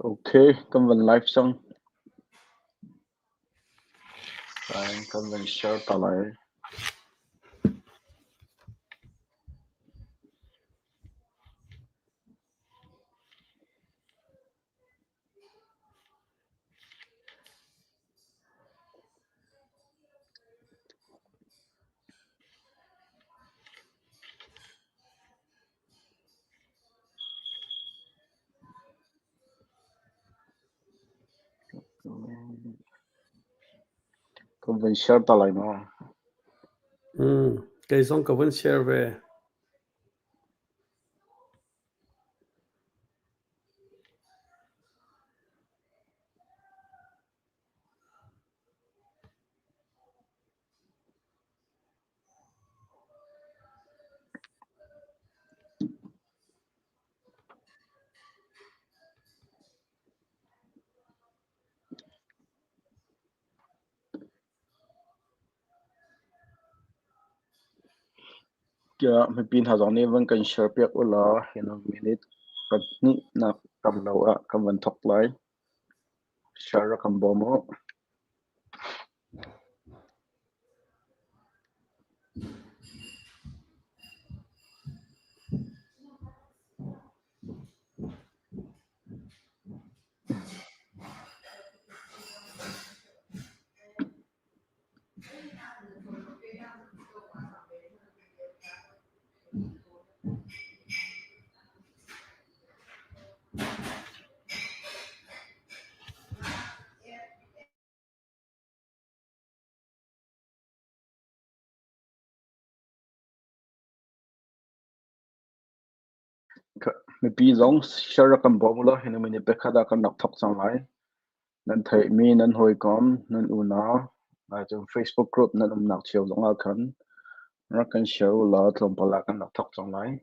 Okay, cầm vấn live xong. Rồi, cầm vấn share trở lại. Cầm vấn share trở lại nó. Cái xong cầm vấn share về. Kaya may pinhazong ni vẫn cần share piak ula in a minute. But ni na cầm lâu à, cầm vấn thọc lại. Share ra cầm bom mo. May pinhazong share ra cầm bom ula in a minute pe khada kan nak thọc sang lại. Nan thầy mi nan hoi com nan una. Trong Facebook group nan nak chiều dong a kan. Ra kan share ula tlom pala kan nak thọc sang lại.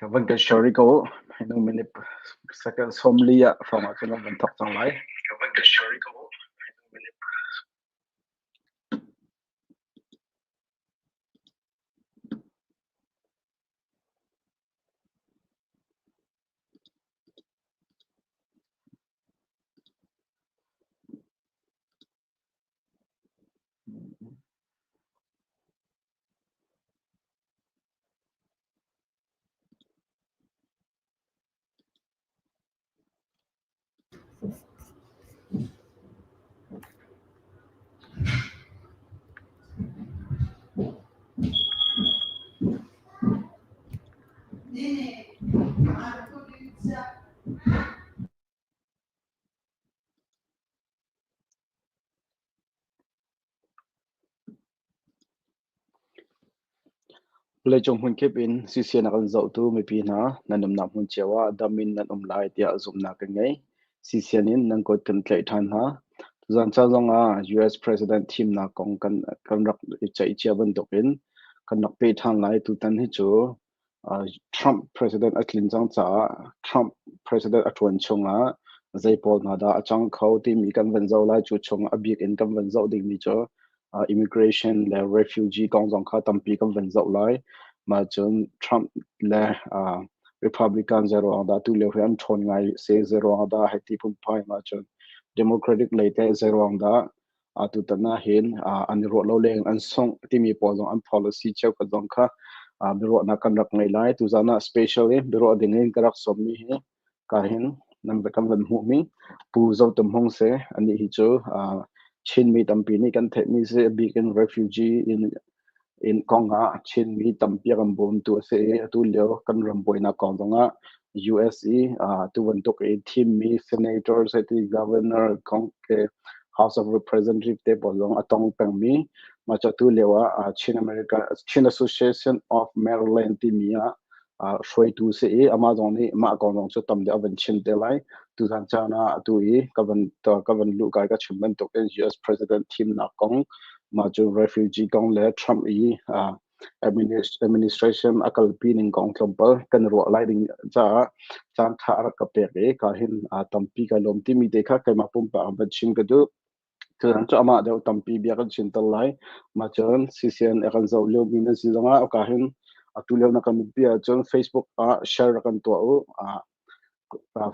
Vẫn cần share đi cô. In a minute second som lia from a chân vẫn thọc sang lại. Vẫn cần share đi cô. Lê trong hun kép in CCN akan zau tu mi pi na nanum na hun chewa damin nanum lai tia zum na ka ngai CCN in nang ko kan tlai than ha zan cha zonga US President Thimnak kong kan rak chai chia ban dok in kan nak pe than lai tu tan hi chu Trump President atlin chang cha Trump President atwan chunga zai pol na da achang khau ti mi kan van zau lai chu chung abik in kan van zau ding mi chu immigration le refugee kong zong kha tampi kan van zau lai mà chun Trump le Republican zero anda tu le hian thon ngai se zero anda heti pum pai ma chun Democratic leite zero anda tu tana hin an ro lo leng an song timi po zong an policy cheu ka zong kha biro na kan rak ngai lai tu zana specially biro ding in karak som mi hi ka hin nam bekam van hmuhning pu Zo Tum Hmung se ani hi chu chin mi tampi ni kan the mi se big in refugee in konga chin mi tampia kan bom tu se tu leo kan ram boina kong donga USE tu ban tok e team mi senators ati governor kong ke House of Representatives te bolong atong peng mi ma cha tu lewa Chin Association of Maryland ti mia shoi tu se e amazon ni ma kong long chu tam de avan chin te lai tu san cha na tu e kavan lu kai ka chimban tok US President Thimnak kong ma chu refugee kong le Trump e administration akal pining kong tlompal kan ro lai ding cha chan tha ra ka pe ke ka hin tampi ka lom ti mi te kha kai ma pum pa ba ching ka du chuan chu ama deuh tampi bia kan chin tal lai ma chuan CCN ekan zo leo min na si zonga ka hin atu leo na kan bia chuan Facebook share kan to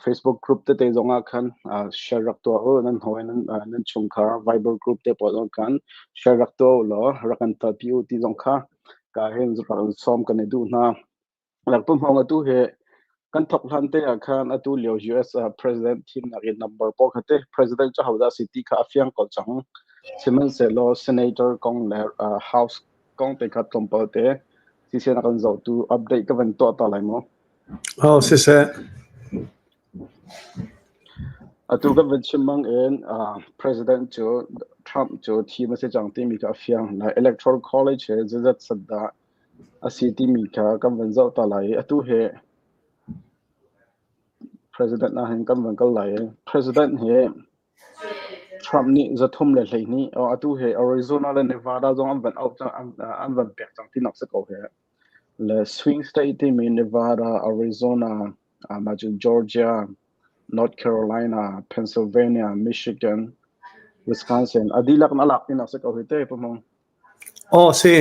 Facebook group te zonga khan share rak to nan hoi nan chung kha Viber group te po zong kan share rak to lo rakan ta pu ti zong kha ka hin zo som kan du na lak pum hong atu he kan thok hlan te khan atu leo US president Thimnak number po khate president cha hawda city kha afyang ko chang siman se lo senator kong le house kong te kha tompal te si se na kan zo tu update ka van to ta lai mo se atu ka van chimang en president cho Trump cho thi ma se chang te mi ka afyang na electoral college he zat sadda a city mi ka kan van zo ta lai atu he president na hin kan van kal lai president he Trump ni za thum le hlei ni atu he Arizona le Nevada zong an van out an van pek chang ti nak se ko he le swing state ti mi Nevada Arizona ma chu Georgia North Carolina Pennsylvania Michigan Wisconsin adilak na lak ti nak se ko he te pamong se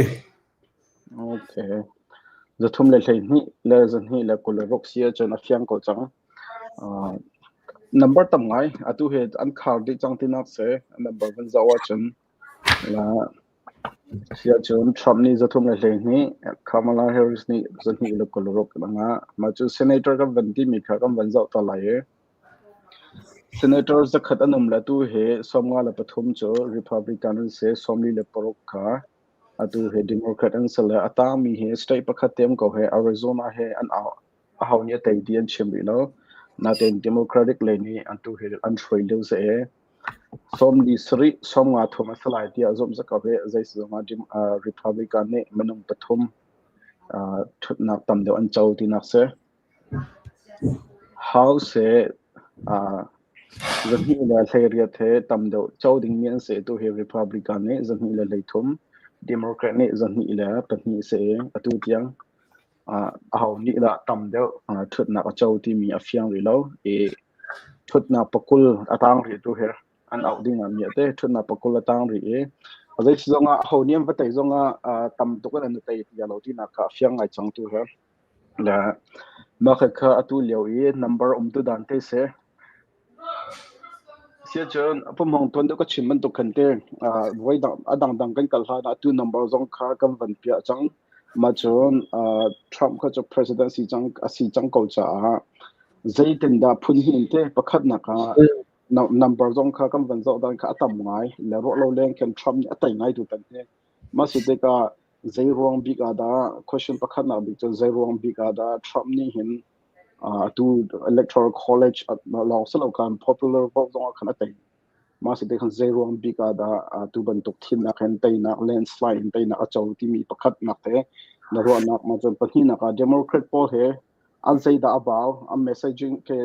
okay za thum le hlei ni le zan hi le kul rok sia chen a fyang ko chang number tam ngai atu he an khar di chang ti nak se number van zawa chen la sia chon Trump ni zathum le hlei ni Kamala Harris ni zan hi le kol rok nga ma chu senator ka vanti mi kha kam van zaw ta lai senator za khat anum la tu he somnga la pathum cho Republican se somli le porok kha atu he Democrat an sala ata mi he state pakhat tem ko he Arizona he an a hawnia tai dian chimbi lo na ten Democratic le ni antu he an throi le se som ni sri som nga thoma salai ti azom zaka ve zai zonga dim Republican ne manung pathum thut nak tam de an chau ti nak se how se zan hi la thairia the tam de chau ding mian se to he Republican ne zan hi la leithum Democrat ne zan hi la pahni se atu tiang how ni la tam de thut nak chau ti mi afyang ri lo thut na pakul atang ri tu her an out ding am ya te thut na pakul atang ri azai zonga honiam va tai zonga tam to kan an tai ya lo ti na ka fyang ngai chang tu her la ma kha atu leo number tu dan te se sia chon apum hong ton ko chimman to kan te voi dang kan kal ha na tu number zong kha kam van pia chang ma chon Trump kha cho presidency chang asi chang ko cha zai ten da phun hin te pakhat na ka number zong kha kam van zo dan kha tam ngai la ro lo leng ken Trump ni atai ngai tu tan te ma si te ka zai rong bi ka da question pakhat na bi cho zai rong bi ka da Trump ni hin to Electoral College law salo kan popular vote zong kan atai ma si te kan zai rong bi ka da tu ban tok thin na kan tai na landslide tai na achau ti mi pakhat na te la ro na ma chon pathi na ka Democrat poll he an zai da abaw am messaging ke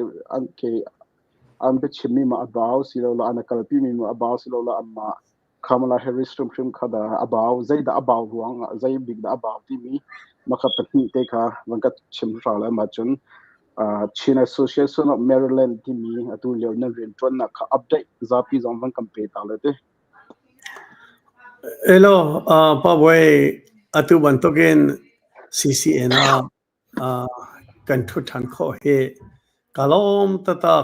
an be chimmi ma abaw silo la an kalpi mi ma abaw silo la amma Kamala Harris trim khada abaw zai da abaw ruang zai big da abaw ti mi ma kha pathi te kha wangka chim ra la ma chun Chin Association of Maryland ti mi atu leo na rin ton na kha update zapi zong van campaign ta le te hello pa boy atu ban token CCN kan thu than kho he kalom ta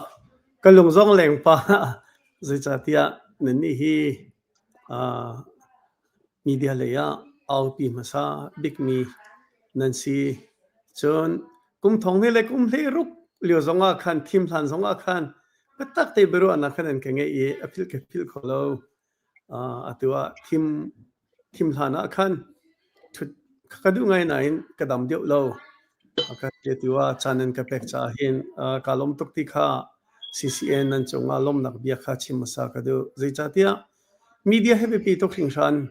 kalung zong leng pa zai cha tia nani hi media leya out pi masa big mi nansi chon kum thong ni le kum le ruk lio zonga khan thim than zonga khan tak te beru ana khan an kenge e apil ke pil kholo atua thim thana khan thut kadu ngai nain kadam deu lo akan tiwa chanen ka pekcha hin kalom tukti kha CCN nan chunga lom nak bia kha chimasa ka do zeichatia media hebe pi to khingshan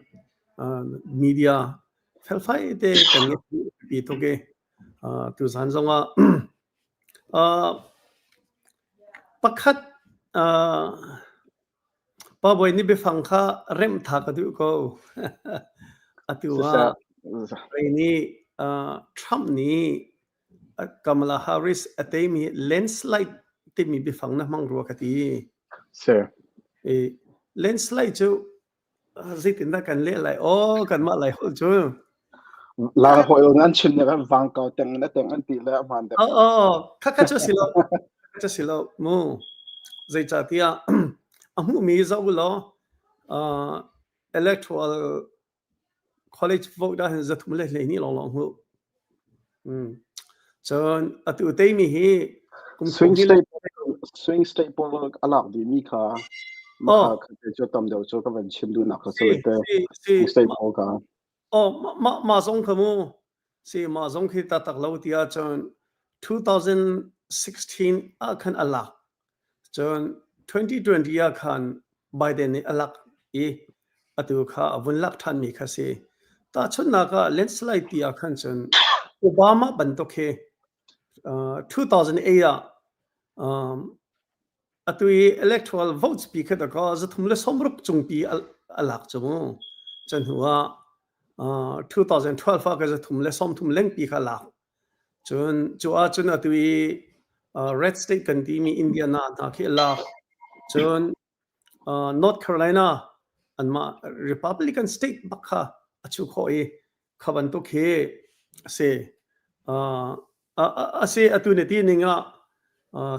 media felfai te kan pi to ge tu san zonga pakhat pa boy ni be phangkha rem tha ka du ko atuwa ini Trump ni Kamala Harris atemi landslide temi be phangna mangro ka ti sir landslide chu zitin da kan le lai kan ma lai hol chu la hoi ngan chin ne wang ka teng na teng an ti la man da kha chu silo mo zai cha tia amu mi zo lo electoral college vote da hin zatum le le ni long long hu chon atu te mi hi swing state pol alak di mi kha ma kha cho tam do cho ka van chim du na kha so te swing state pol ka ma zong khamu si ma zong khi ta tak lo tia chon 2016 a khan alak chon 2020 a khan Biden ni alak atu kha avun lak than mi kha se ta chun na ka landslide tia khan chon Obama ban to khe 2008 atui electoral votes pi kha da ka zathum le somrup chung pi alak chumo chan huwa 2012 ka zathum le som thum leng pi kha la chun atui red state kan ti mi Indiana na khe la chun North Carolina and ma Republican state bakha achu khoi khaban to khe se ase atune ti ninga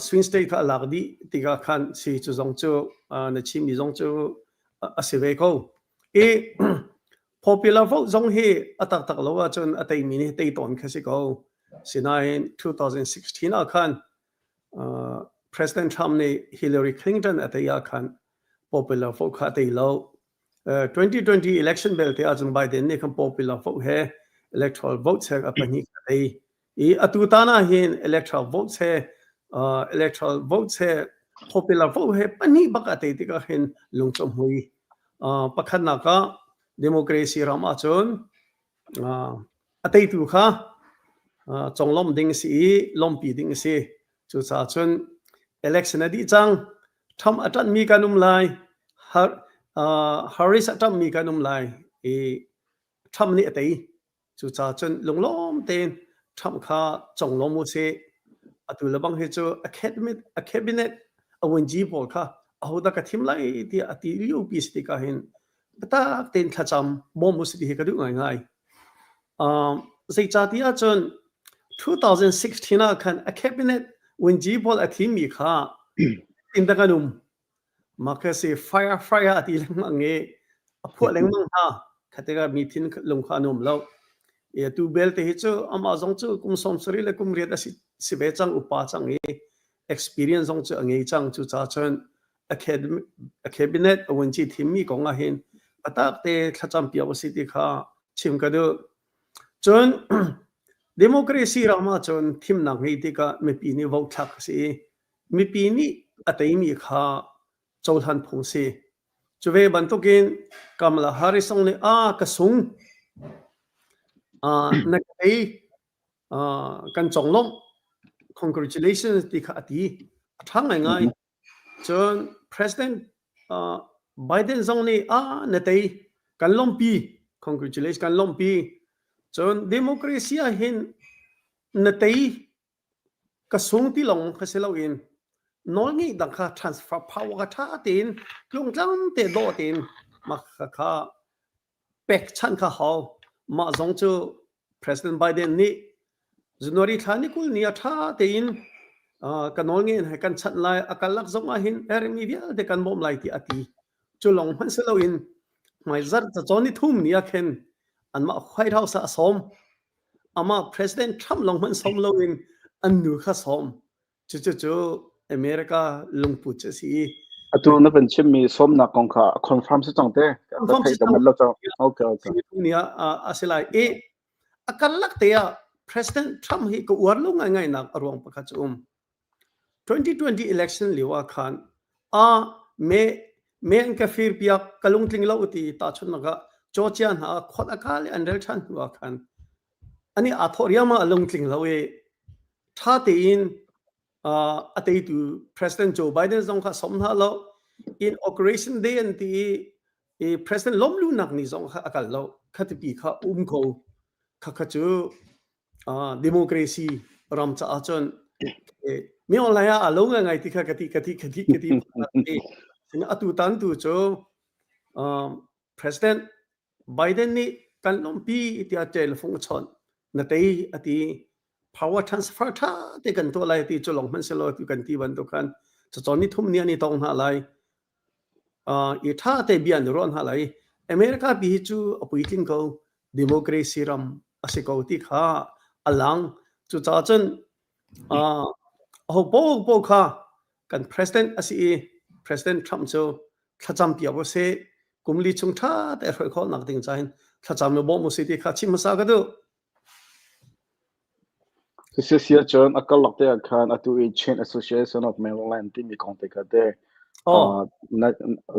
swing state kha lagdi tiga khan si chu zong chu na chi mi zong chu ase ve ko popular vote zong he atak tak lo wa chun atai mi ni tei ton kha si ko sinain 2016 a khan President Trump ni Hillary Clinton atai a khan popular vote kha tei lo 2020 election bel te ajun Biden ni khan popular vote he electoral votes he apani kai atutana hin electoral votes he popular vote he pani bakate ti ka hin lungchom hui pakhan na ka democracy rama chon atei tu kha chonglom ding si lompi ding si chu cha chun election adi chang tham atan mi kanum lai Harris atam mi kanum lai tham ni atei chu cha chun lunglom ten tham kha chonglom mu se atu labang he chu a cabinet awon ji bol kha ahoda ka thim lai ti ati liu pi sti ka hin bata ten khacham bom mu sti he ka du ngai ngai sei cha ti a chun 2016 a khan a cabinet won ji bol a thim mi kha in da kanum maka se fire ati lang nge apho leng mang ha khatega mithin lung kha num lo tu bel te chu ama zong chu kum som sri le kum riat asi sibe chang upa chang experience zong chu ange chang chu cha chon a cabinet awon chi thim mi konga hin atak te thacham pia wasiti kha chim ka do chon democracy rama chon thim na ngei ti ka me pi ni vote thak si mi pi ni atai mi kha chawlhan phung si chuve ban to kin Kamala Harris song le ka sung na kai kan chonglom congratulations ti kha ati thang ngai chon President Biden song ni na tai kan lompi congratulations kan lompi chon democracy a hin na tai ka sung ti long kha selo in nol ngi dang kha transfer power ka tha tin klung tlam te do tin ma kha pek chan kha haw ma zong chu President Biden ni January thani kul ni tha tin kanol ngi kan chat lai akalak zong a hin ermi vial de kan bom lai ti ati chu long man selo in mai zar cha choni thum ni a khen an ma White House a som ama President Trump long man som lo in an nu kha som chu America lungpu che si atu na ben chim mi som na kong kha confirm se chang te ta thai ta man lo cha okay ni asilai akalak te ya President Trump hi ko warlo ngai nak arwang pakhat 2020 election liwa khan me an ka fir piak kalung tling lo ti ta chun naga chochian ha khot akal andel chan wa khan ani athoriama alung tling lo e tha te in atei tu President Joe Biden zong kha somna lo inauguration day and the President lomlu nak ni zong kha akal lo khatipi kha ko kha chu democracy ram cha achon mi onlaya along ngai ti kha kati sin atu tan tu cho President Biden ni kan lompi ti a telephone chon na tei ati power transfer tha te kan to lai ti cho long man selo tu kan ti ban to kan cho ni thum ni ani tong ha lai i tha te bian ron ha lai America bi chu appointing ko democracy ram asiko ti kha alang chu cha chen ho bo kha kan President President Trump cho thacham pia bo se kumli chung tha te roi khol nak ding chain thacham no bo mo se ti kha chim sa ga do Sia John akal lakte akhan atu in Chain Association of Maryland ti mi contact ate na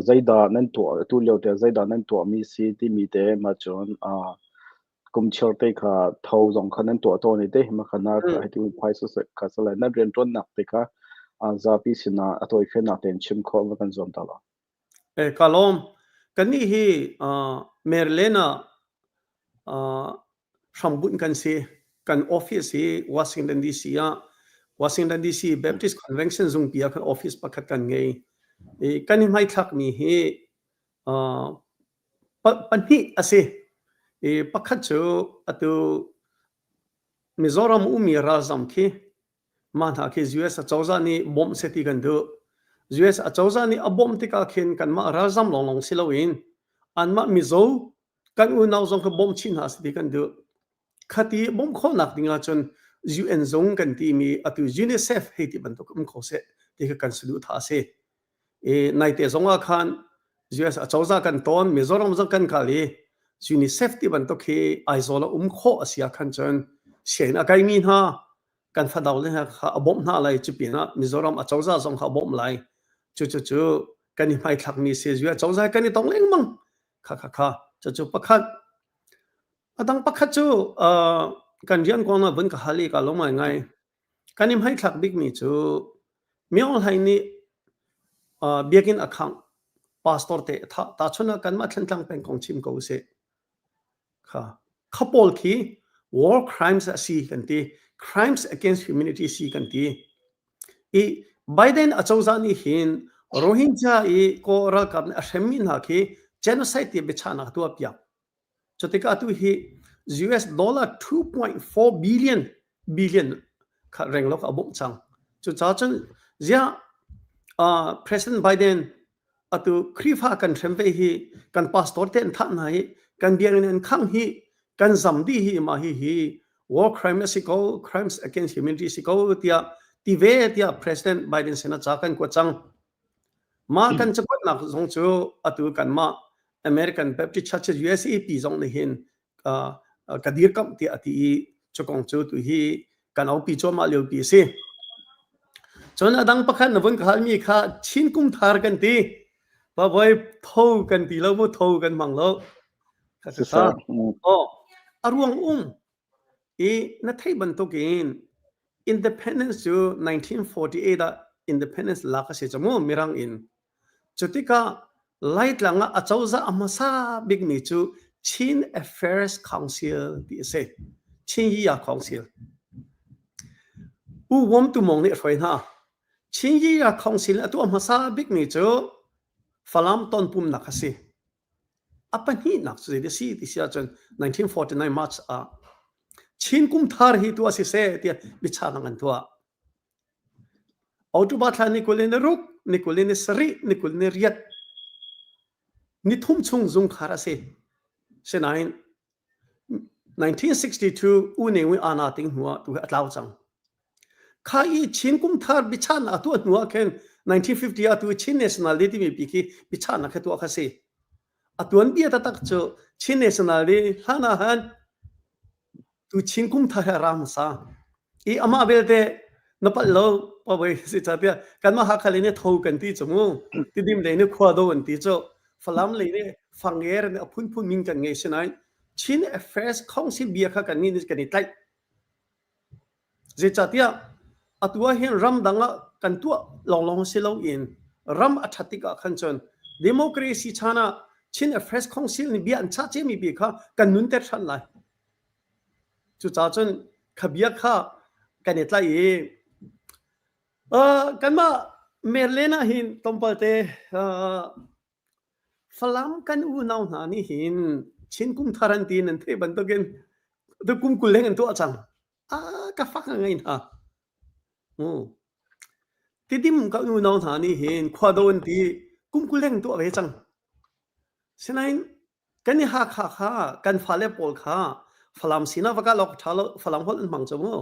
zaida nan to tu leute zaida nan to mi si ti mi te ma chon kum cherte kha thau jong khan to to ni te ma khana ka ti phaisu se ka sala na ren ton nak te ka za pi sina atoi fe na ten chim kho ma kan zom tala kalom kani hi Merlena shambun kan se kan office hi Washington DC Washington DC Baptist Convention zung pia kan office pakhat kan ngei kan mai thak mi hi pani ase pakhat chu atu Mizoram umi razam ki man ha ki US chawza ni bom seti kan do US chawza ni abom tika khin kan ma razam long siloin an ma mizo kan u naw zong ka bom chin ha seti kan do khati bom kho nak dinga chon UN zong kan ti mi atu UNICEF heti ban to kum kho se te kan sulu tha se nai te zonga khan US chawza kan ton Mizoram zong kan kali UNICEF ti ban to khi aizola kho asia khan chon shena kai min ha kan fadaw le ha bom na lai chipina Mizoram chawza zong ha bom lai chu kan mai thak mi se US chawza kan ni tong leng mang kha chu pakhat adang pakhat chu kan rian ko na bun ka hali ka lomai ngai kan im hai thak big mi chu miol hai ni biakin akhang pastor te ta chuna kan ma thlang pen kong chim ko se kha khapol ki war crimes asi kan ti crimes against humanity si kan ti Biden achawza ni hin Rohingya ko ra kap na shemin ha ki genocide ti bechana tu apya chotika tu hi US dollar 2.4 billion kha renglok abom chang chu cha chen zia President Biden atu khrifa kan themve hi kan pastor ten tha na hi kan biarin khang hi kan zamdi hi ma hi war crimes crimes against humanity tia President Biden sena cha kan ko chang ma kan chakot nak zong chu atu kan ma American Baptist Church USAP zong ni hin kadir kam ti ati chokong chu tu hi kan au pi cho ma leu pi se chon adang pakhat na bun khal mi kha chin kum thar kan ti ba boy tho kan ti lo mo tho kan mang lo kha sa aruang na thai ban to gain independence to 1948 independence la ka se chamo mirang in chutika light langa achauza amasa big mi chu Chin Affairs Council ti se Chin ya council u wom tu mong ni roi na Chin ya council atu amasa big mi chu falam ton pum na khasi apan hi nak chu de si ti sia chon 1949 March Chin kum thar hi tu asi se ti bicha nang tua auto ba thla ni kulen ruk ni kulen sari ni kulen riat ni thum chung zung khara se senain 1962 une wi ana ting huwa tu atlaw chang khai Chin kum thar bicha na tu nuwa ken 1950 atu Chin nationality mi piki bicha na kha tu kha se atuan bia ta tak chu Chin nationality hana han tu chin kum tha ram sa I ama belte na pal lo pa bai si chatia kan ma ha khali ne thau kan ti chumu ti dim le ne khwa do an ti cho falam le ne fanger ne phun phun min kan nge sinai chin affairs council bia kha kan ni kan ni tlai je chatia atua hin ram danga kan tu long long se lo in ram athatika khan chon democracy chana chin affairs council ni bia an cha che mi bi kha kan nun te than lai chu cha chon khabia kha kan ni tlai kan ma merlena hin tompalte falam kan u nau na ni hin chin kum tharan tin an the ban to gen to kum kuleng an to achang ka fak ngai na tidim ka u nau na ni hin khwa don ti kum kuleng to ve chang sinain kan ni ha kha kha kan phale pol kha falam sina waka lok thalo falam hol an mang chomo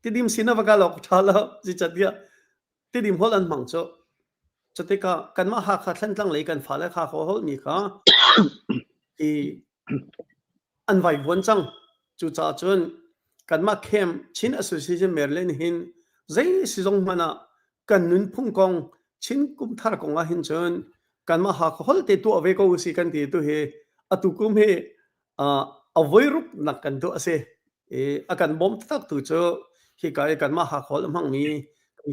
tidim sina waka lok thalo ji chatia tidim hol an mang cho chatika kan ma ha kha thlan tlang le kan phale kha kho hol mi kha I an vai bon chang chu cha chun kan ma khem chin association merlen hin zai si jong mana kan nun phung kong chin kum thar kong a hin chun kan ma ha hol te tu ave ko si kan ti tu he atu kum he a voi rup nak kan tu ase akan bom tak tu cho hi kai kan ma ha hol mang mi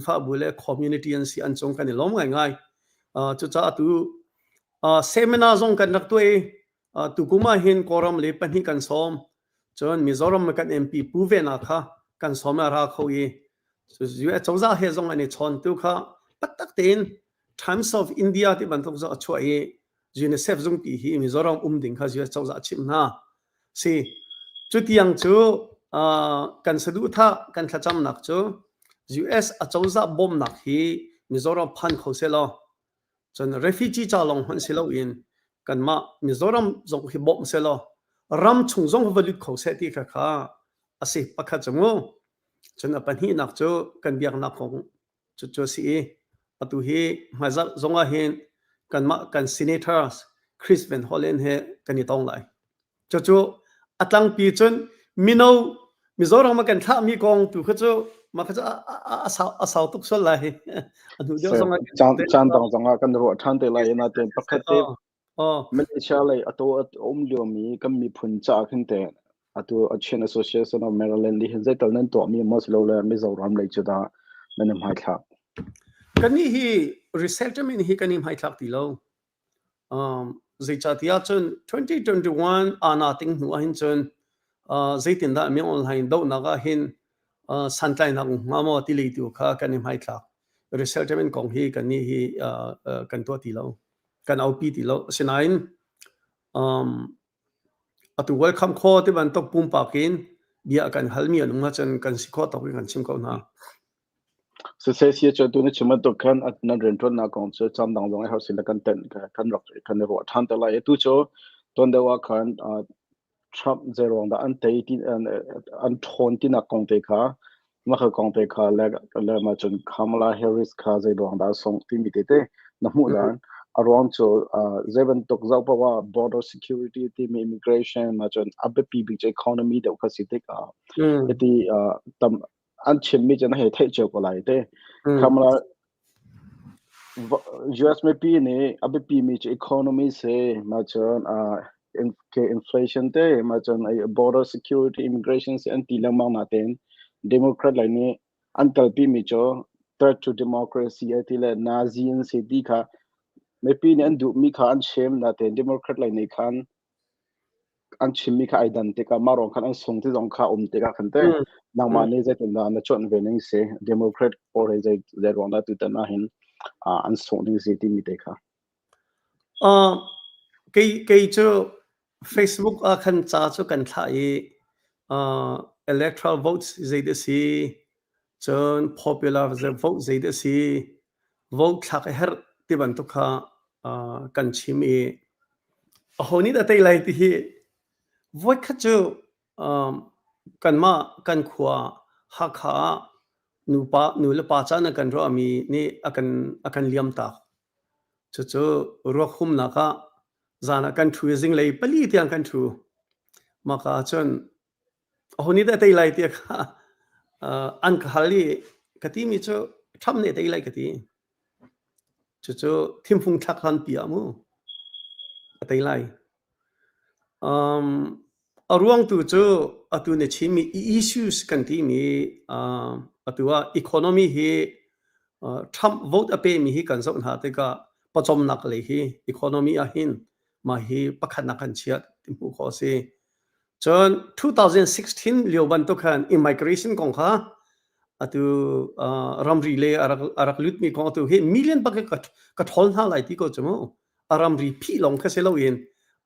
fa bule community an si an chong kan lom ngai ngai chu cha tu seminar zong kan nak tu tu kuma hin koram le pan hi kan som chon mizoram kan mp puve na kha kan som ra khoi so US chawza he zong ani chon tu kha patak ten Times of India ti ban thok zo achwa UNICEF zong pi hi mizoram ding kha US chawza chim na si chutiang chu kan sadu tha kan thacham nak chu US achawza bom nak hi mizoram phan khoselo chon refugee chalong han selo in kan ma mizoram zong hi bom selo ram chung zong valut khose ti kha kha ase pakha chango chon apan hi nak chu kan biak nak khong chu chu si atu hi maza zonga hin kan ma kan senators Chris Van Hollen he kan itong lai chu chu atlang pi chon mino mizoram ma kan tha mi kong tu kha chu ma kha asau tuk sol lai adu jo zonga chan dang zonga kan ro than te lai na te pakhate Malaysia lai ato lio mi kam mi phun cha khin te ato Asian Association of Maryland li hinzai tal nan to mi mos lo la Mizoram lai chuda nanam hai thak kani hi resettlement hi kani hai thak ti lo zai chatia chun 2021 ana ting nu hin chun zaitin da mi online do naga hin santai na ngamo ti le tu kha kani hai thak resettlement kong hi kani hi kan to ti lo kan au pi ti lo sinain atu welcome kho te ban to pum pakin bia kan halmi anu nga chan kan sikho to kan chim ko na so se sia cha tu ni chuma to kan at na ren ton na kong che cham dang dong house in kan ten kan rok kan ro than ta la tu cho ton de wa kan Trump zero da an te ti an thon ti na kong te kha ma kha kong te kha la ma chun Kamala Harris kha zai dong da song ti mi te na mu lan around so zeven tok zau pa wa border security ti immigration ma chun abp big economy de kha si te ka ti tam an chim mi jan he thai che ko lai te Kamala US में पी ने अबे पी में economy से मचन inflation ते मचन border security immigration से अंति लम्बा मातें Democrat लाइने अंकल पी में जो threat to democracy अतिले Nazian से दिखा में पी ने अंदु मी खा अनशेम नातें Democrat लाइने खान अनशेम मी खा आइडेंटिटी का मारों खान अंशोंते जों खा उम्ते का खंते नामाने जे तुंदा नचोन वेनिंग से Democrat और जे रोंदा तुतना हिन an song si ti mi te kha cái cho Facebook khan cha cho kan thai electoral votes zai de si chon popular vote zai de si vote thak her ti ban to kha kan chimi honi da tai lai ti hi vote kha cho kan ma kan khwa ha kha nu la pa cha na kan ro mi ni akan liam ta cho ro khum na ka zana kan thu zing lei pali tiang kan thu maka chon honi da tei lai tia kha an khali kati mi cho tham ne tei lai kati cho thim phung thak han pia mu tei lai aruang tu cho atu ne chimi issues kan ti mi atua economy hi tham vote ape mi hi kan zon ha te ka pachom nak le hi economy a hin ma hi pakhat na kan chiat mu kho se chon 2016 lioban to khan immigration kong kha atu ramri le arak lut mi kong tu he million bak ka thol na lai ti ko chmo aramri phi long kha se lo in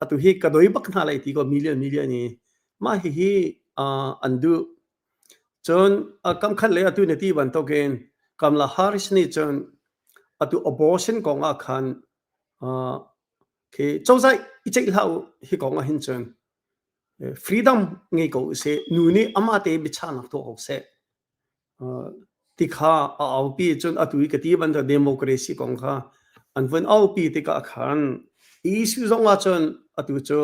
atu he ka doi bak na lai ti ko million ni ma hi andu chon kam khan le atu ne ti ban to gen Kamala Harris ni chon atu abortion kong a khan ke chozai ichai lau hi kong a hin chon freedom ngay ko se nuni amate bichanak to ko se tikha au pi chon atui ka ti ban da democracy kong kha an ven au pi tika khan issue zonga chon atu cho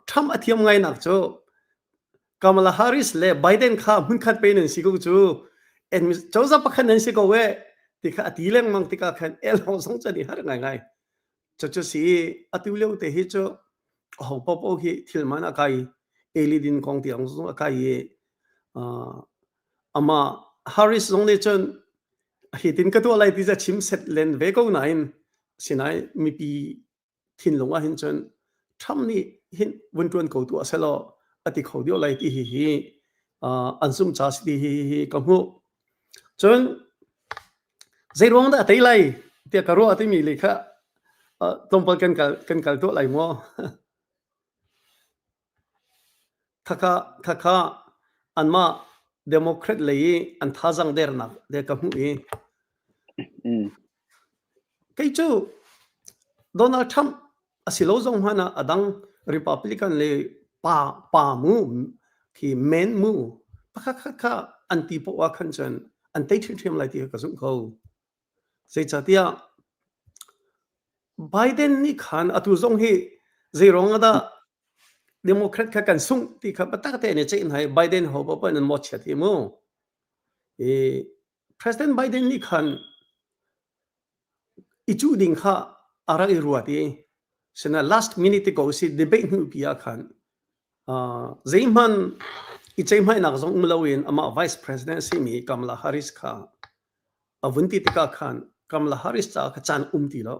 tham athiam ngai nak cho Kamala Harris le Biden kha mun khat pe nen si ko chu en choza pakhan nen si ko we tikha atileng mang tika khan el hong song chani har ngai ngai cho si atu leu te hi cho hậu bố hi thil mana kai eli din kong tiang zo kai ama Harris zong le chon hi tin ka to lai ti za chim set len ve ko nain sinai mi pi thin longa hin chon tham ni hin won tuan ko tu asalo ati kho dio lai ti hi ansum cha si hi ka mu chon zai rong da tai lai tia ka ro ati mi le kha tompal kan kal to lai mo thaka anma democrat lei an thazang der nak de ka hu e kai chu Donald Trump asilo zong hana adang republican le pa mu ki men mu pakha anti po wa khan chan anti thim lai ti ka zum ko sei chatia Biden ni khan atu zong hi zerong ada Democrat ka kan sung ti ka patak te ne chain hai Biden ho pa nan mo chat hi mo President Biden ni khan ichu ding kha ara i ruati sena last minute ko si debate nu pia khan zeiman ichai mai nak zong mulawin ama vice president si mi Kamala Harris kha avunti tika khan Kamala Harris cha ka chan ti lo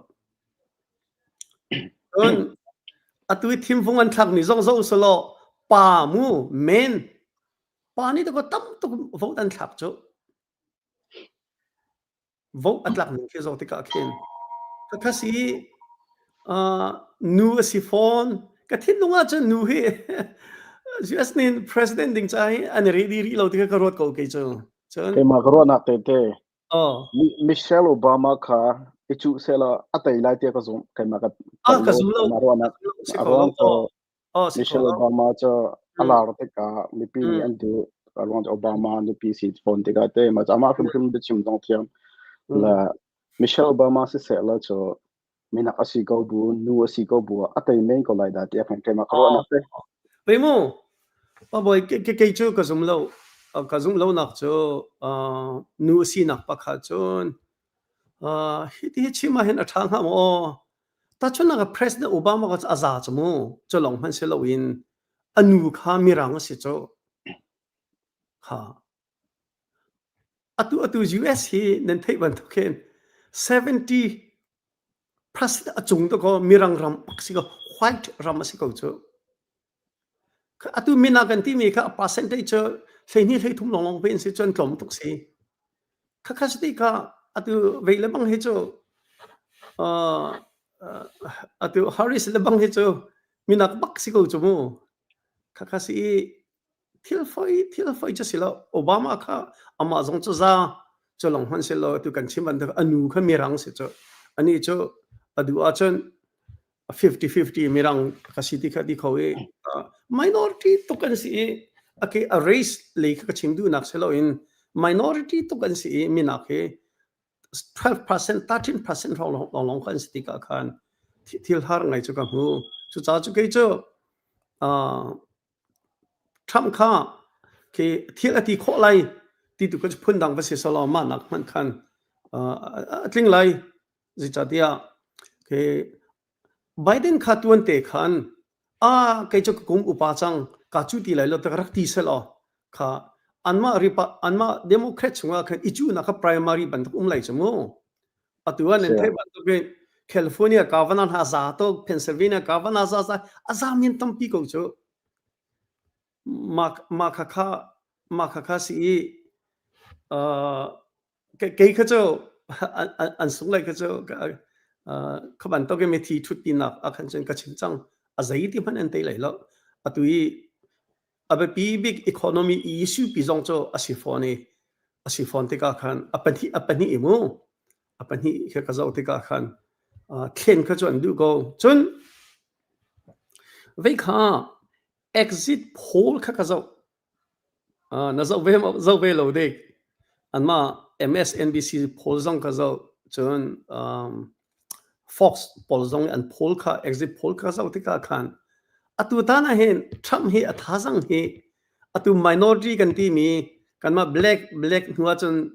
on atui thim fungan thak ni zong zo solo pa mu men pa ni to ko tam to vote an thak cho vote atlak ni ke zo tika khin ka si nu si phone ka thin lunga cho nu he US nin president ding chai an ready lo tika ka rot ko ke cho ke ma ruahnak te oh Michelle Obama kha ichu sela atai lai te ka zum ke ma ka ka zum lo ma ruahnak si ko arong to oh si ko Michelle Obama cho alar te ka mi pi ni andu arong Obama ni pi si phone te ka te ma ama khum de chim dong thiam la Michelle Obama se sela cho mina asi ko bu nu asi ko bu atai men ko lai da te khan ke ma ruahnak te Primo pa boy ke chu ka zum lo nak cho nu si nak pa kha chon hi chi ma hen athang ha mo ta chon na president Obama ka aza chmo cho long han se lo in anu kha mirang si cho ha atu US hi nen thei ban to ken 70% achung to ko mirang ram si ko white ram si ko cho atu mina kan ti mi kha percentage sei ni sei thum long pen si chon tlom tuk si kha sti ka atu veile bang he cho atu Harris le bang he cho mina bak si ko cho mo kha si thil foi cho silo Obama kha ama zong cho za cho long han silo tu kan chiman da anu kha mirang si cho ani cho adu a chon 50-50 mirang kasiti ka di khawe minority to kan si ake a race le ka chimdu nak selo in minority to kan si minake 12% 13% long kan si ka khan thil har ngai chu ka hu chu cha chu ke chu Trump kha ke thil ati kho lai ti tu ko phun dang ba se solo ma nak man khan atling lai ji cha dia ke Biden kha tuan te khan kai chok kum upa chang ka chu ti lai lo ta rak ti selo kha anma Democrat chunga khan ichu na kha primary ban lai chamu atuan en the ban to California governor ha za to Pennsylvania governor za azamin tampi ko cho ma kha si cái chỗ anh sống lại cái chỗ các bạn tôi cái mấy thi thuật tin nạp à khăn chân cái chính trang à giấy thì mình anh thấy lại lo à tụi à bên big economy issue bị giống cho à si phone thì cả khăn à bên hi emo à bên hi cái dấu thì cả khăn thiên cái chỗ anhดูgo chân vậy khá exit poll cái dấu nó dấu về lâu đấy anh mà MSNBC poll zong ka zo chun Fox poll zong and poll ka exit poll ka zo tika khan atu ta na hen Trump hi atha zang hi atu minority kan ti mi kan ma black nuwa chun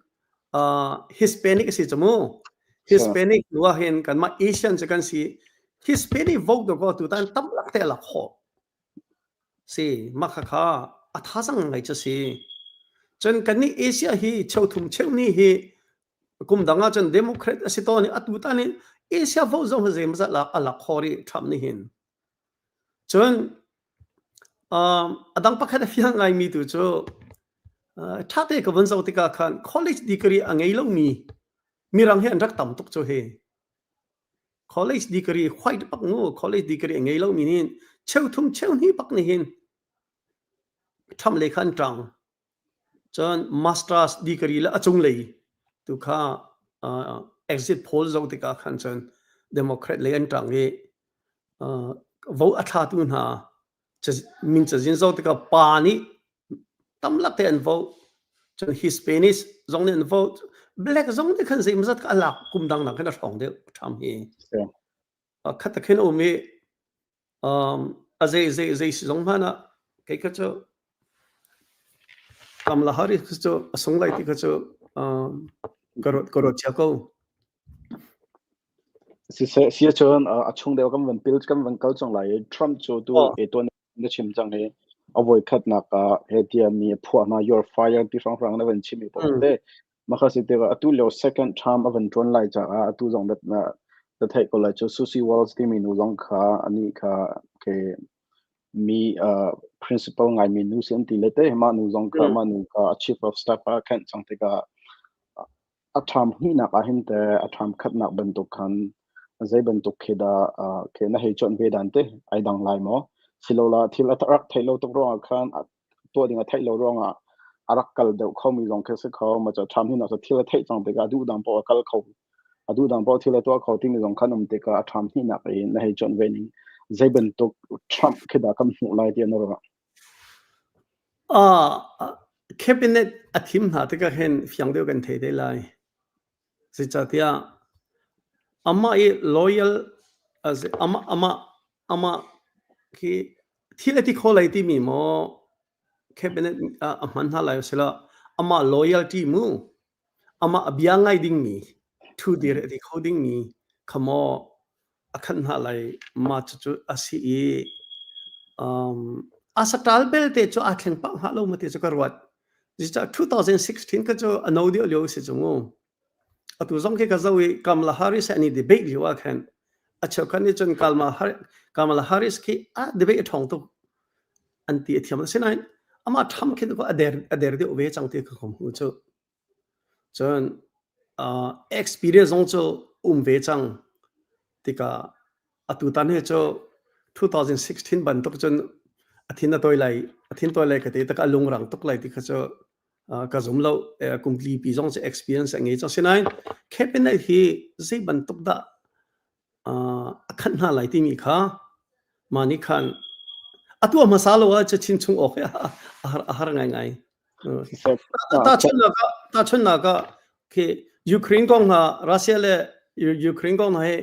Hispanic si chamo Hispanic nuwa hen kan ma Asian kan si Hispanic vote do ko tu tan tam lak te la kho si ma kha atha zang ngai cha si chân cái này Asia hi châu thùng châu ni hi cùng đanga chân Democrat asito ni atu ta ni Asia vote zong he mà la ala khori Trump ni hin chân adang pakhat fiang ngai mi tu cho thate ka ban zau tika khan college degree angai lo mi rang he an rak tam tuk cho he college degree white pak ngo college degree angai lo mi nin châu thùng châu ni pak ni hin Trump le khan trang chân masters degree la achung lei tu kha exit poll zo te ka khan chân Democrat le an tang ge vote atha tu na min cha jin zo te ka pa ni tam lak te an vote chân Hispanic zong ne an vote black zong ne khan zai mazat ka lak kum dang na khan thong de tham hi khat ta khen o me a zai zong hana kai ka cho Kamala Harris cho song lai ti cho korot chako si chon achung deu kam van pil kam van kal chong lai Trump cho tu e ton na chim chang he avoid khat na ka hetia mi phwa na your fire ti frang frang na van chimi po te ma kha si te atu lo second term of an ton lai cha atu jong dat na the thai ko lai cho susi walls ti mi nu jong kha ani kha ke mi principal ngai mi nu sem ti lete ma nu jong kha ma nu ka chief of staff a khan chang te ka atham hi na ka hin te atham khat na ban to khan zai ban to kheda ke na he chon ve dan te ai dang lai mo silola thil atarak thailo to ro khan to dinga thailo ro nga arak kal de khomi jong ke se kho ma cha tham hi na sa thil thai chang te ka du dam po kal kho adu dam po thil to kho ting jong khan um te ka atham hi na ke na he chon ve ning zai ban to Trump kheda kam hu lai ti na ro cabinet athim na te ka hen fyang deu kan the de lai si cha tia ama e loyal as ama ki thilati kholai ti mi mo cabinet man ha lai sela ama loyalty mu ama abiangai ding mi thu dir di coding mi khamo akhan ha lai ma chu asi e asatal bel te cho atheng pa ha lo mate cho karwat ji cha 2016 ka cho anaudio leo se chungo atu zong ke ka zawi Kamala Harris ani debate liwa khan acha kan ni chon Kamala Harris ki debate thong to anti ethiam senai ama tham ke ko ader de ove chang te ka khom hu cho chon experience zong cho ve chang tika atu tan he cho 2016 ban tok chon athin toy lai ka te ta ka lung rang tok lai ti kha cho ka zum lo complete pi zong experience ngai cho senai cabinet hi zai ban tok da akhan na lai ti mi kha mani khan atu masalo wa cha chin chung ok har ngai ta chun na ka ke Ukraine kong na Russia le Ukraine kong na he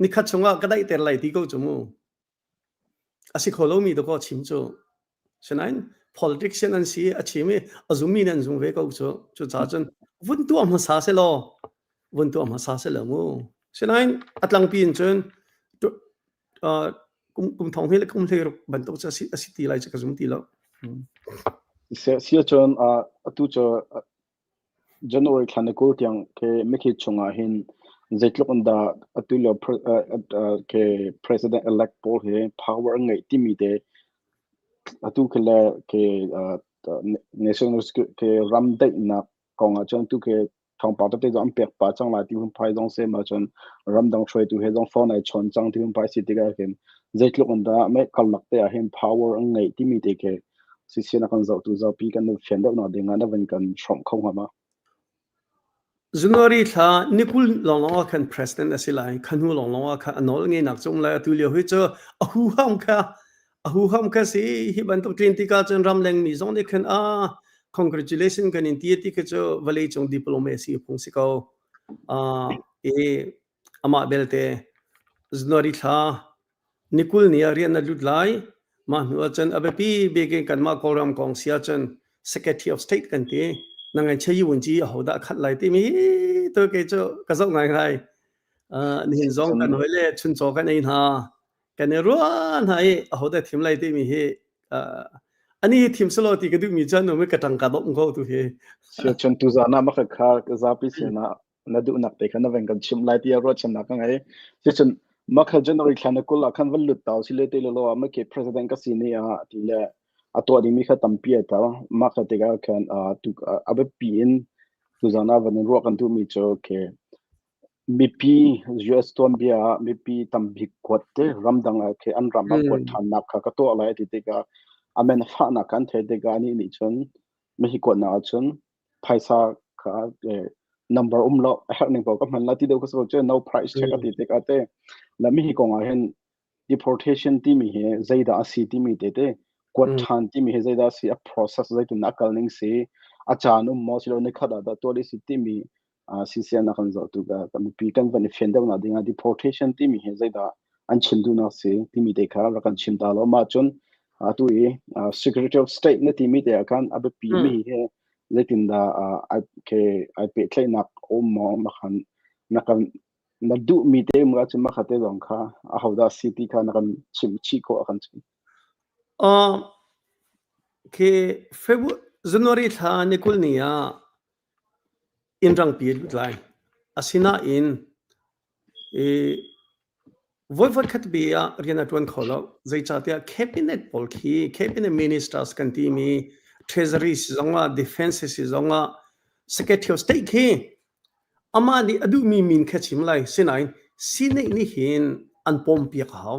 ni kha chunga kadai ter lai ti ko chumu asi kholo mi do ko chim cho senai politician an si achimi azumi nan zung ve ko chu cha chun vun tu am sa se lo vun tu am sa se lo mu sinain atlang pin chun kum thong he kum le ban to cha si ti lai cha zum ti lo sia chon atu cho January thanakul tiang ke meki chunga hin zaitlok anda atulo ke president elect Paul he power ngai timi de atu kala ke national ke ram dai na konga chon tu ke thong pa te jam pek pa chang la ti hum phai jong se ma chon ram dang choi tu he jong phone ai chon chang ti hum phai si ti ga ken zaitlok anda me kalnak te a hin power ngai timi de ke si sina kan zau tu zau pi kan no fen da na de nga na ven kan shom khong ha ma January tha nikul long kan president asilai khanu long kha anol nge nak chung la tu le hui cho ahu ham kha si hi ban to 20 ka chen ram leng mi zong de khan congratulations kan in ti ka cho vale chung diplomacy phung si ko e ama belte January tha nikul ni ari na lut lai ma nu chen abepi bege kan ma koram kong sia chen secretary of state kan ti nangai chei wun ji ho da khat lai ti mi to ke cho ka zo ngai ngai nin zong kan hoile chun cho kan in ha kan ruan hai ho da thim lai ti mi he ani thim slo ti ka du mi chan no me ka tang ka dom ko tu he sia chon tu za na ma kha ka za pi se na du nak te khana ven kan chim lai ti ro chan na ka ngai sia chon ma kha January khana kul a khan val lut taw si le te lo ma ke president ka si ne a ti le ato di mi kha tam pi ta ma kha te ga khan tu abe pi in tu za na van ro kan tu mi cho ke mipi US ton bia mipi tam bhi kwat te ram dang a ke an ram ma kwat than na kha ka to lai ti te ga amen fa na kan the te ga ni chon mehi ko na chon phaisa kha number lo happening ko man la ti do ko so che no price check ati te ka te la mi ko nga hen deportation ti mi he zaida asi ti mi te te kwat than ti mi he zaida si a process zai tu nakal ning si acha nu mo silo ne khada da to li si ti mi si sia na kan zo tu ga kam pi kan ban fen da na dinga deportation ti mi he zaida an chim du na si ti mi te kha ra kan chim da lo ma chon tu e secretary of state na ti mi te kan ab pi mi he lekin da ai pe thlai nak mo ma khan na kan na du mi te ma chu ma khate dong kha a hauda city kha na kan chim chi ko kan chu ke January tha nikul nia inrang pi lai asina in voi khat bia riana tuan kholo zai chatia cabinet polki cabinet ministers kan ti mi treasury zonga defense si zonga secretary of state ki ama ni adu mi min khachim lai sinai sinai ni hin anpom pi khau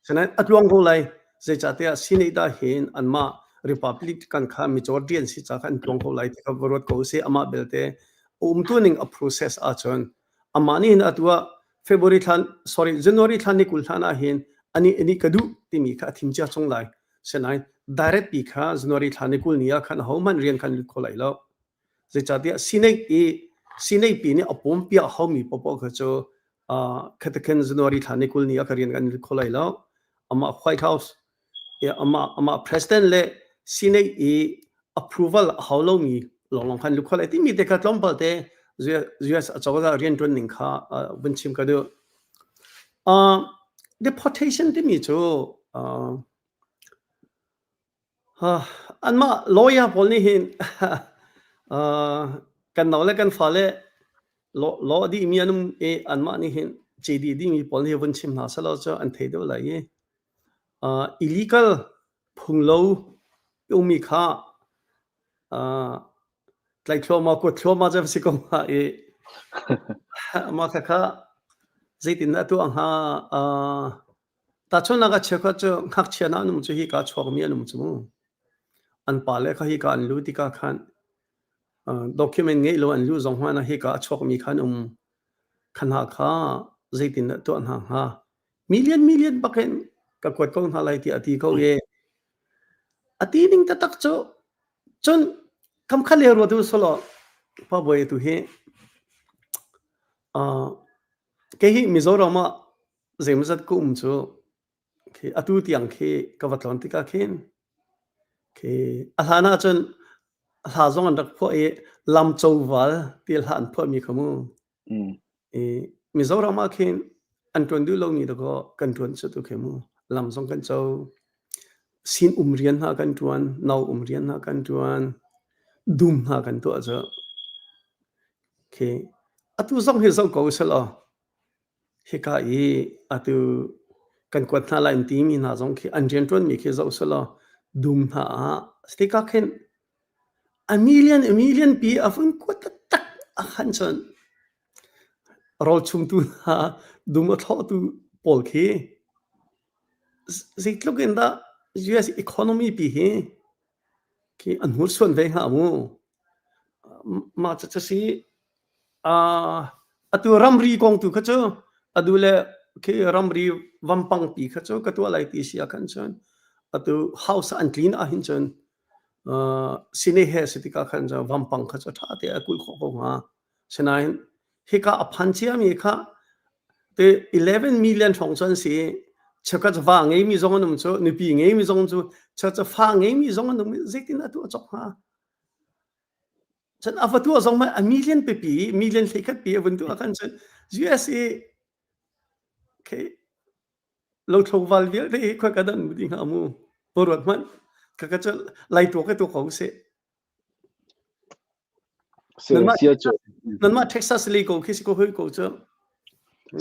sinai atluang ho lai zai chatia sinai da hin anma republican kha majority an si cha kan tlong ho lai ka vorot ko se ama belte tuning a process a chon amani hin atwa February January than nikul thana hin ani kadu timi kha thimcha chong lai senai direct pi kha January than nikul nia khan homan rian khan kholai lo je chatia sinai pi ni apom pia homi popo kha cho khatken January than nikul nia karian kan kholai lo ama White House ama president le sinai approval haulo mi long khan kholai ti mi te kha tlompal te US achaga rian tun ning kha bunchim ka do deportation ti mi chu anma lawyer pol ni hin kan nole kan fale lo di mi anum anma ni hin JD di mi pol ni bunchim na salo cho an thei do lai illegal phunglo umi kha like thoma ja sikong ha ma kha zaitin na tu ang ha ta chona ga chekha cho khak chena num chu hi ka chok mi anum chu an pale kha hi ka an lu ti ka khan document ngei lo an lu zong hma na hi ka chok mi khan khan ha kha zaitin na tu an ha million baken ka kwat kong ha lai ti ati ko ye ati ning ta tak cho chon kam khale ro tu solo pa boy tu he ke hi Mizoram ma zemzat ku chu ke atu tiang ke kawatlon tika khen cái alhana chân hà dòng đặc phổ làm châu val tiêu hàn phổ mi kamu Mizoram akin an tuan du lo ni đó kan tuan sa tu kemu lam dòng kan châu sin rian ha kan tuan nau rian ha kan tuan dum ha kan tu aja ke atu dòng he zo ko sala he ka atu kan kwat na la ti mi na dòng ki an jen tuan mi ke zo sala dum ha stika ken a million pi afun kwat tak a khan chan rol chung tu ha dum a tho tu pol ke zit look in da US economy pi he ki an hur suan ve ha mu ma cha si atu ramri kong tu khacho adule ke ramri wampang pi khacho katwa lai ti sia kan chan atu house an clean a hin chan sine he sitika khan ja wampang khacho tha te akul kho ko ha senain he ka aphan chia mi kha te 11 million thong chan si chaka cha wa ngei mi zong num cho ni pi ngei mi zong chu cha cha fa ngei mi zong num zetin atu chok ha chan avatu zong ma a million pi million thekat pi avun tu akan chan USA ke lo thong val vial de kha ka dan ding ha mu porot man ka ka cha lai to ka to ko se nan ma Texas le ko kisi ko hoi ko cha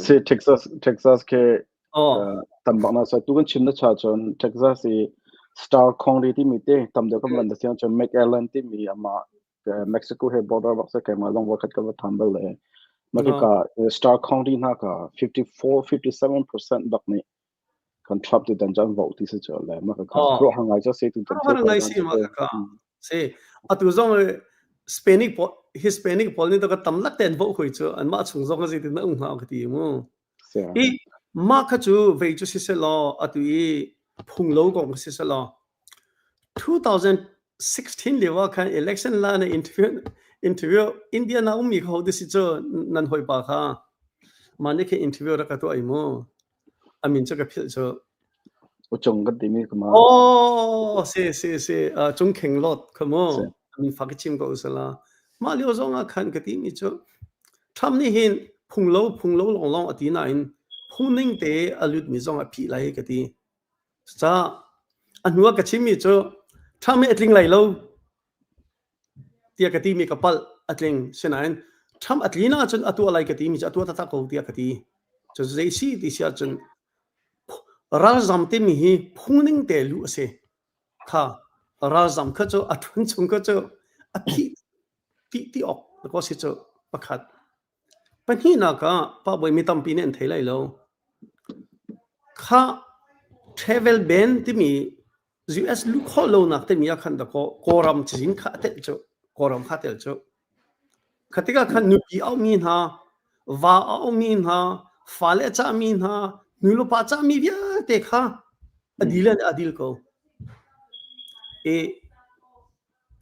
se Texas ke tam bang na sa tu kan chim na cha chon Texas e star khongri ti mi te tam de kam lan da sian chon McAllen ti mi ama Mexico he border box ke ma long wakat ka thambal le ma ka star khongri na ka 54-57% bak ni kan trap tu dan jang vote ti se chol le ma ka ro hangai cha se tu tan hangai si ma ka se atu zong Hispanic pol ni to ka tamlak ten vo khoi chu an ma chung zong ji tin na ung ha ka ti mu i ma kha chu ve chu si se lo atu I phung lo gong si se lo 2016 lewa kan election la na interview India na umi kho de si chu nan hoi pa kha mane ke interview ra ka to ai mo amin cha ka phil chu chung ka ti mi kuma se chung kheng lot khamo amin fa ka chim ko usala ma lio zong a khan ka ti mi chu tham ni hin phung lo long ati na in hmuhning te alut mi zong a phi lai ka ti cha anua ka chim mi chu tham me atling lai lo tia ka ti mi ka pal atling senain tham atlina chun atu lai ka ti mi atu ta ko tia ka ti chu zai si ti sia chun razam te mi hi hmuhning te lu se kha razam kha chu athun chung ka chu a phi ti ok ko si chu pakhat pani na ka pa boi mi tam pi nen thei lai lo kha travel ban ti mi US lu kho lo nak te mi khan da ko koram chin kha te chu koram kha tel chu khatika khan nu pi au min ha wa au min ha fale cha min ha nulo pa cha mi bia te kha adil ko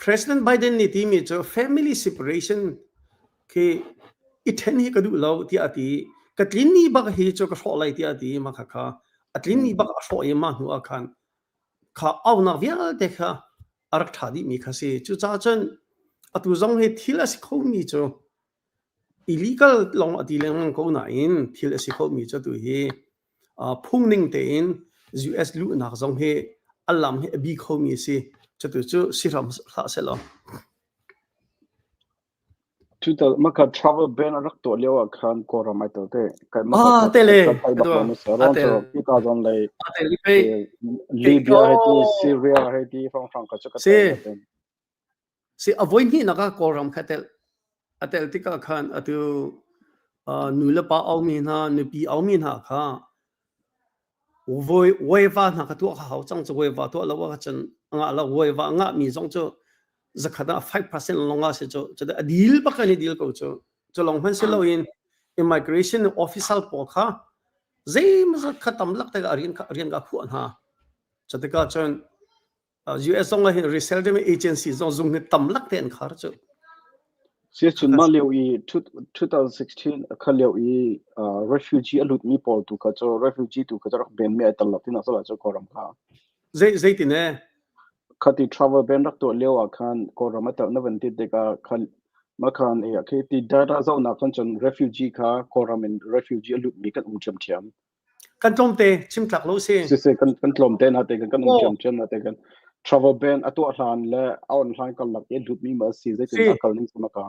President Biden ni ti mi chu family separation ke ithen hi kadu lo ti ati katlin ni ba hi chu ka hro lai ti ati ma kha atlin ni ba hro e ma hu akhan kha au na vial te kha arak thadi mi kha se chu cha chen atu zong he thila si kho mi chu illegal long ati leng ko na in thila si kho mi chu tu hi hmuhning te in US lu na zong he alam he bi kho mi se chu tu chu siram sa se lo maka travel ban rak to lewa khan kora mai to te kai ma tele ka no saron so ki ka zon lai Libya heti Syria heti from ka chaka se avoid ni naka koram khatel atel tika khan atu nula pa au mi na nupi au mi na kha voi va na ka tu hao chang chu voi va to la wa chen nga la voi va nga mi zong chu zakhada 5% longa se chu chu adil ba ka ni deal ko chu long han se lo in immigration official po kha zai ma khatam lak ta arian ka khu an ha chu ta ka chen US zong la hin resettlement agency zong ni tam lak ten khar chu se chun ma leo I 2016 khaleo I refugee alut mi pol tu ka cho refugee tu ka rak ben me atal tin asala cho koram kha zai tin ne khati travel ban rak to lewa khan korama ta na vanti te ka khan makhan e ke ti data zo na khan chon refugee kha koramin refugee lu mi kan umcham thiam kan tom te chim tlak lo se se kan tlom te na te kan umcham chen na te kan travel ban atu hlan le aun hlan kan lak e lu mi ma si ze tin akal ning sama ka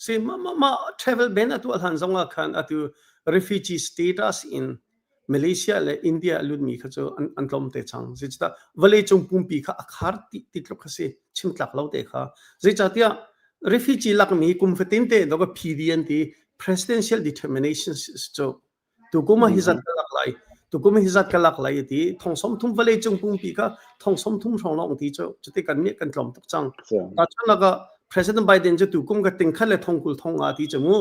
si ma travel ban atu hlan zonga khan atu refugee status in Malaysia le India lu mi kha cho an tlom te chang zita vale chung pumpi kha akhar ti tlok kha se chim tlak lo te kha zita tia refugee lak mi kum fatin te do ka PDN ti presidential determinations cho tu kuma hizat kalak lai tu kuma hizat kalak lai ti thong som thum vale chung pumpi kha thong som thum thong long ti cho chute kan mi kan tlom tok chang ta chana ka president Biden je tu kum ka ting khale thong kul thong a ti chamu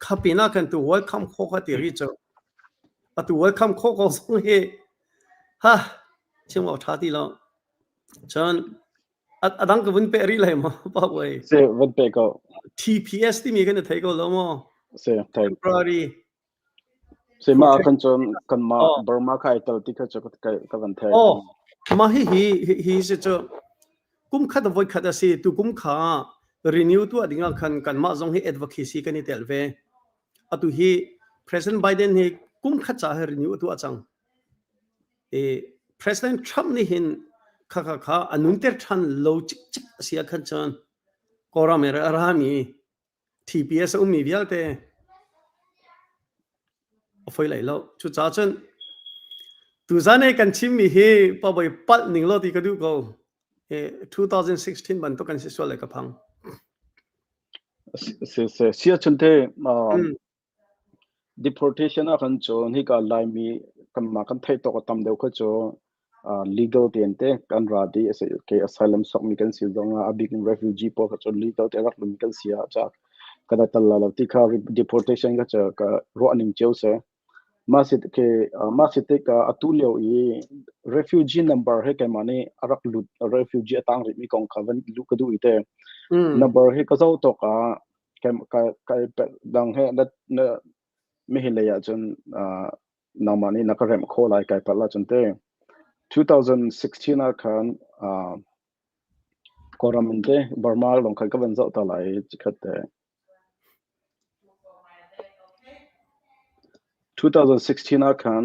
khapina kan tu welcome kho kha ti ri cho atu welcome kho ko song he ha chimo thati lo chan adang ka bun pe ri lai ma pa wei se van pe ko TPS ti mi kan thai ko lo mo se thai temporary se ma kan chon kan ma Burma khai tal ti kha chok ka van thai ma hi se cho kum kha da voi kha da se tu kum kha renew tu adinga khan kan ma zong hi advocacy kan ni tel ve atu hi President Biden hi kum kha cha renew tu achang President Trump ni hin kha anun ter than lo chik sia khan chan kora mera arami TPS mi vialte foi lai lo chu cha chen tu zane kan chim mi hi pa boy pal ning lo ti ka du ko 2016 ban to kan se so le ka phang se sia chunte deportation a kan cho ni ka lai mi kan ma kan thai to ka tam deu kha cho legal tente kan ra di ke asylum sok mi kan sil donga a big refugee po ka cho legal te rak mi kan sia cha kada talla la ti kha deportation ka cha ka ro aning cheu se ma sit ka atulio i refugee number he ke mane arak lut refugee atang ri mi kong khavan lu ka du ite number he ka zo to ka dang he na mi hi leya chun namani nakarem kholai kai pala chunte 2016 a khan koraminte Burma long khan ka ban zo ta lai chikhate 2016 a khan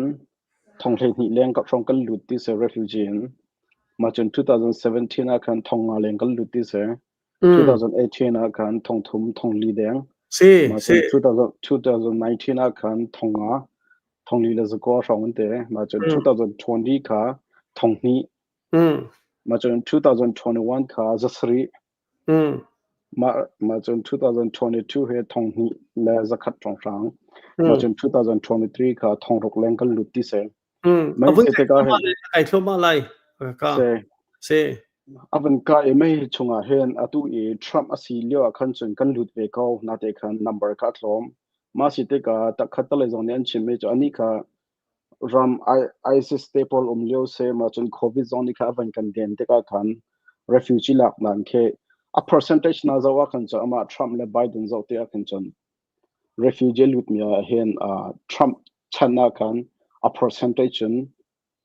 thonglei ni leng ka from kan lut ti se refugee in ma chun 2017 a khan thonga leng kan lut ti se 2018 a khan thongthum thongli deng ma chun 2019 a khan thonga thongli la zako rong te ma chun 2020 kha thongni ma chun 2021 kha zasri ma chun 2022 he thongni la zakhat thong rang ma chun 2023 kha thongrok lengkal lutti se mai se te ka he ai thlo ma lai ka se avan ka e mai chunga hen atu e Trump asi leo khan chun kan lut ve ko na te khan number ka thlom ma si te ka ta khatal zon nen chin me cho ani kha ram ISIS staple leo se ma chun covid zone kha avan kan den te ka khan refugee lak nan khe a percentage na zawa khan cha ama Trump le Biden zo te khan chun refugee lut mi hen Trump chana khan a percentage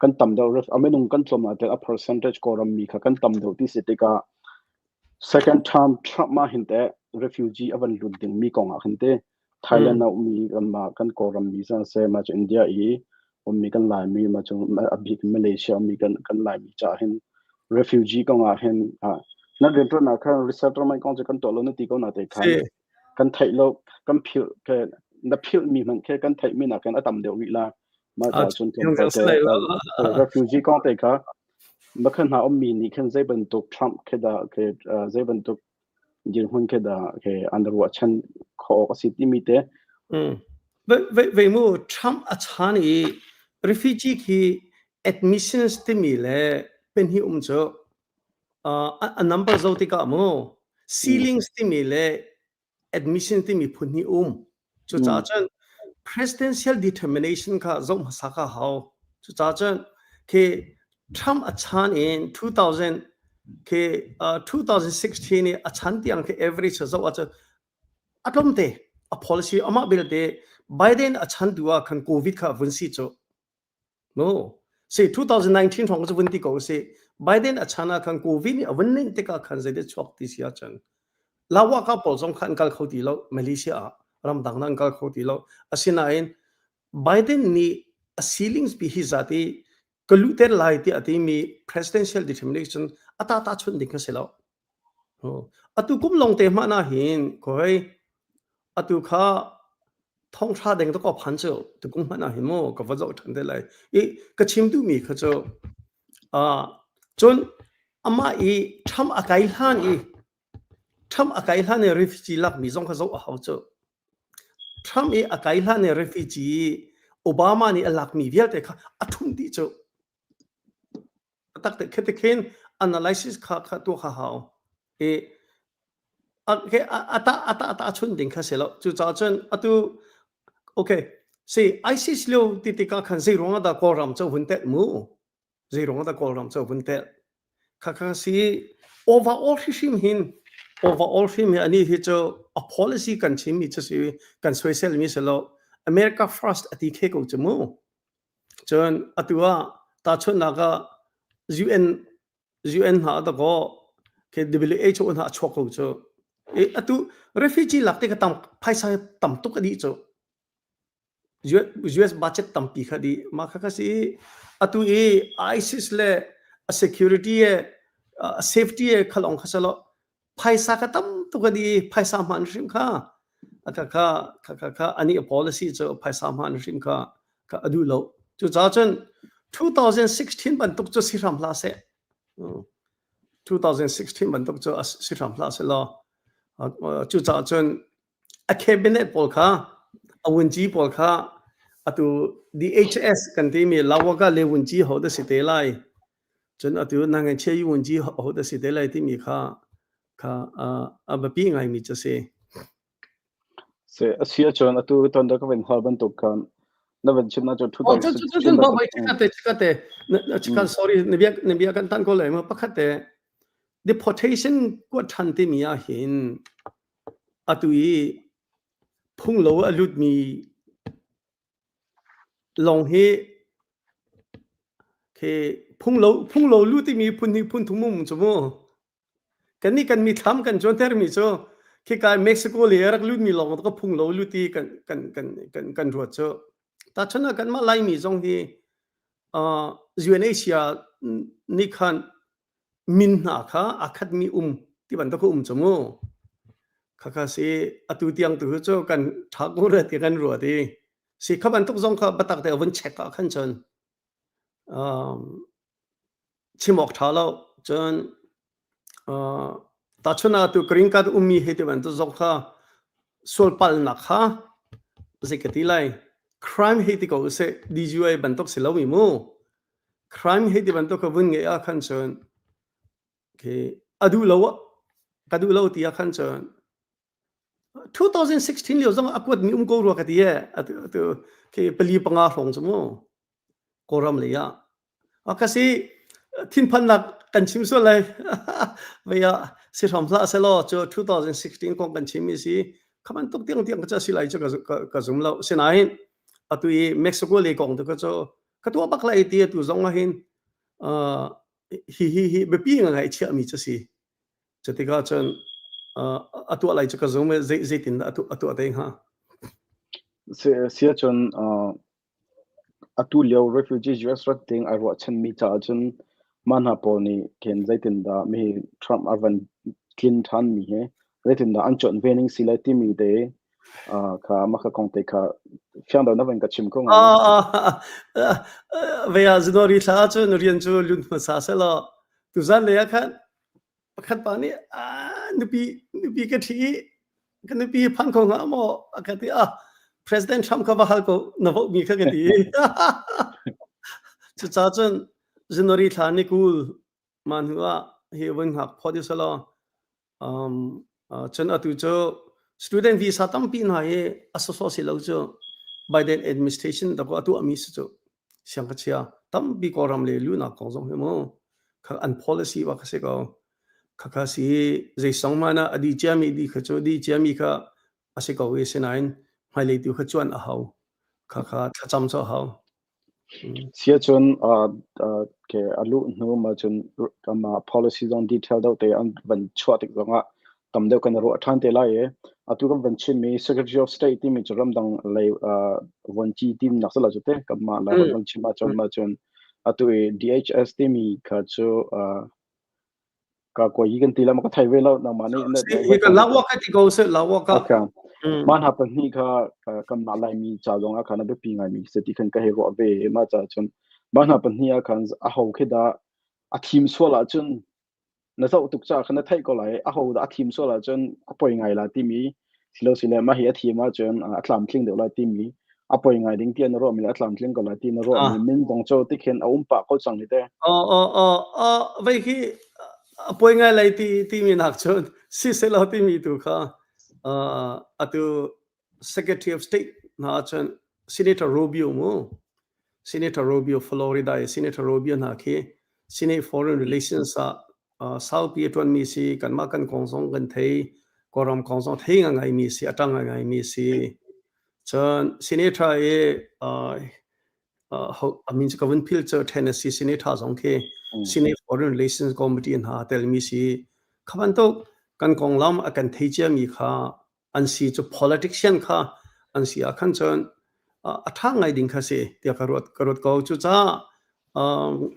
kan tam do ref amenung kan tloma te a percentage koram mi kha kan tam do ti sitika second term Trump ma hinte refugee avan lut ding mi konga hinte Thailand na mi ma kan koram mi sa se ma India i mi kan lai mi ma chu abik Malaysia mi kan lai mi cha hin refugee konga hen na dentro na khan resettlement kon kan to lo na ti ko na te khan kan thai lo kan phil ke na phil mi man ke kan thai mi na kan atam de wi la ma cha chun ken ko te refugee kon te ka ma khan ha om mi ni khan zai ban tok Trump ke da ke zai ban tok jin hun ke da ke under wa chan kho si ti mi te ve mu Trump a chani refugee ki admissions ti mi le pen hi cho a number zo ti ka mo ceilings ti mi le admission ti mi phun hi chu cha chan presidential determination ka zo sa ka how chu cha chan ke Trump a chan in 2000 ke 2016 a chan tiang ke average zo a atom te a policy ama bil te Biden a chan duwa khan covid ka vun si cho no say 2019 thong zo vun ti ko se Biden achana kan covid ni awanning te ka khan zai de chok ti sia chan lawa ka pol jong khan kal khoti lo Malaysia ram dang nang kal khoti lo asina in Biden ni a ceilings bi hi zati kalute lai ti ati mi presidential determination ata ta chun ding ka selo atu kum long te ma na hin koi atu kha thong tha deng to ko phan cho tu kum ma na hin mo ka va zo thang de lai e ka chim tu mi kha cho chun ama e tham akai han e refugee lak mi zong kha zo a hau cho tham e akai han e refugee Obama ni alak mi vial te kha athum ti cho tak te khete khen analysis kha to kha hau e ata chun ding kha selo chu cha chen atu okay see ISIS lo ti ti ka khan sei ronga da ko ram cho hun te mu zei ronga da ko ram cho hun te kha si overall him ani hi cho a policy kan chim mi chi kan social mi selo America first ati khe ko chmu chon atua ta chon na ga UN ha da go ke WHO ha chok ko cho e atu refugee lakte ka tam phaisa tam to ka di cho US budget tam pi khadi ma kha si atu e ISIS le security e safety e khalong khasalo phaisa ka tam to ka di phaisa man rim kha ka ani policy cho phaisa man rim kha ka adu lo chu cha chen 2016 ban tuk cho siram la se 2016 ban tuk cho siram la se lo chu cha chen a cabinet pol kha awunji pol kha atu DHS kan ti mi lawaka lewunji ho da site lai chen atu nang che yunji ho da site lai ti mi kha abapi ngai mi cha se asia chon atu ton da ka ven hal ban tok kan na ven chim na cho 2016 ba bai chikate chika sorry nebia kan tan ko le ma pakhate deportation ko than ti mi a hin atu i phung lo alut mi long he ke phung lo lu ti mi phun thum mum chomo kan ni kan mi tham kan chon ter mi cho ke ka Mexico le rak lu mi long ko phung lo lu ti kan ro cho ta chana kan ma lai mi jong hi Asia ni khan min na kha akhat mi ti ban to ko chomo kha se atu tiang tu cho kan thakur ti kan ro ti si khaban tok jong kha batak te avun check ka khan chon chimok thalo chon ta chuna tu green card ummi he te ban to jong kha sol pal na kha zekati lai crime he ti ko se DGI ban tok se lo mi mo crime he ti ban to ka bun nge a khan chon ke adu lo ti a khan chon 2016 liu zong akwat mi ko ro ka ti ye atu ke pali panga rong chmo koram le ya akasi thin phan nak kan chim so lai veya si ramla se lo cho 2016 kong kan chim mi si khaman tok tiang ka cha si lai cho ka zum lo sinain atu i Mexico le kong to ka cho ka to bak lai ti tu zong hin hi be pi ngai chia mi cha si chatika chon atu lai cho ka zum ze tin atu ate ha sia chon atu leo refugees US rat thing I watch and me cha chun manha poni ken zaitin da me Trump avan kin than mi he zaitin da anchon vening silati mi de kha ma kha kong te kha fyang da na ven ka chim ko nga veya zinori tha chun rian chu lun ma sa se lo tu zan le khan pakhat pa ni nupi ka thi ka nupi phan ko nga mo akati President Trump ka bahal ko navo mi ka ti chu cha chun zinori tha ni kul man huwa he wen hak phodi salo chen atu cho student visa tam pi na ye asoso si lo cho Biden administration da ko atu ami cho siang ka chia tam bi ko ram le lu na ko zong mo ka an policy wa ka se ko kha si ze song mana adi chami di khacho di chami ka ase ko we se nine mai le tu khachuan a hau kha cham cho hau sia chun ke alu nu ma chun kama policies on detail dau te an van chwatik zonga tam deu kan ro athan te la ye atu kam van chin mi secretary of state ti mi churam dang lei van chi tim nak sala jute kama la hon van chin ma chun atu DHS ti mi kha chu ka ko yi kan tila ma ka thai ve lo na ma ni na He ka lawa ka ti go se lawa ka. okay man ha pa ni kha kam na lai mi cha zonga khana be pi ngai mi se ti khan ka he ro be ma cha chun man ha pa ni a khan a ho khe da a thim so la chun na zo tuk cha khana thai ko lai a ho da a thim so la chun a poi ngai la ti mi silo ma hi a thi ma chun a tlam tling de la ti mi a poi ngai ding tian ro mi a tlam tling ko la ti na ro mi min dong cho ti khen a pa ko chang ni te vậy khi bôi ngay lại ti mình học cho si sẽ lo ti mi tu kha atu Secretary of State na chon Senator Rubio mo Senator Rubio Florida Senator Rubio na khi Senate Foreign Relations South Vietnam mi si kan ma kan kong song kan thei koram kong song thei ngai mi si atang ngai mi si chon Senator I mean Kevin Pilcher Tennessee Senator zong ke Senate Foreign Relations Committee na tel mi si khaban to kan kong lam akan thei che mi kha an si chu politician kha an si akhan chon athang ngai ding kha se tia karot ko chu cha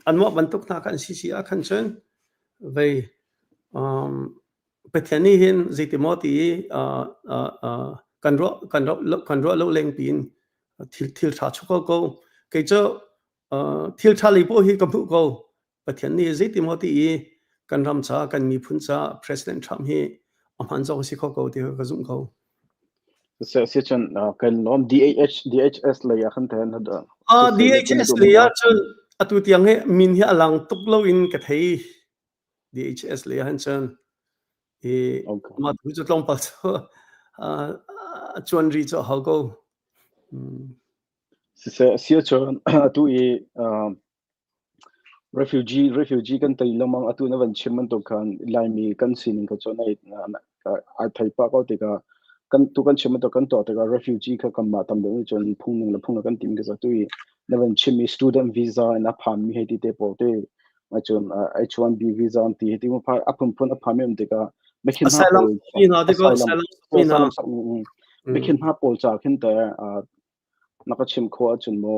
an mo ban tok na kan si akhan chon ve Bethany hin zitimoti kan ro lo leng pin thil tha choko ko ke cho thil tha li po hi kamu ko Bethany zitimoti kan ram cha kan mi phun cha President Trump hi amhan zo si ko ti ka zum ko se chun kan nom DHS la ya khan the na da DHS le ya chun atu tiang he min hi alang tuk lo in ka thei DHS le han chun ma tu chu tlong pa cho chuan ri cho ho ko se chun atu refugee kan tai lamang atu na van chimman to khan lai mi kan sin ka chona a thai pa ko te ka kan tu kan chimman to kan to te ka refugee ka kam ma tam de chon phung kan tim ka sa tu na van chimmi student visa na pham mi heti te po te ma chon H1B visa an ti heti mo pha apun phun a pham em te ka mekin ha pol asylum mekin ha pol cha khin te naka chim kho chun mo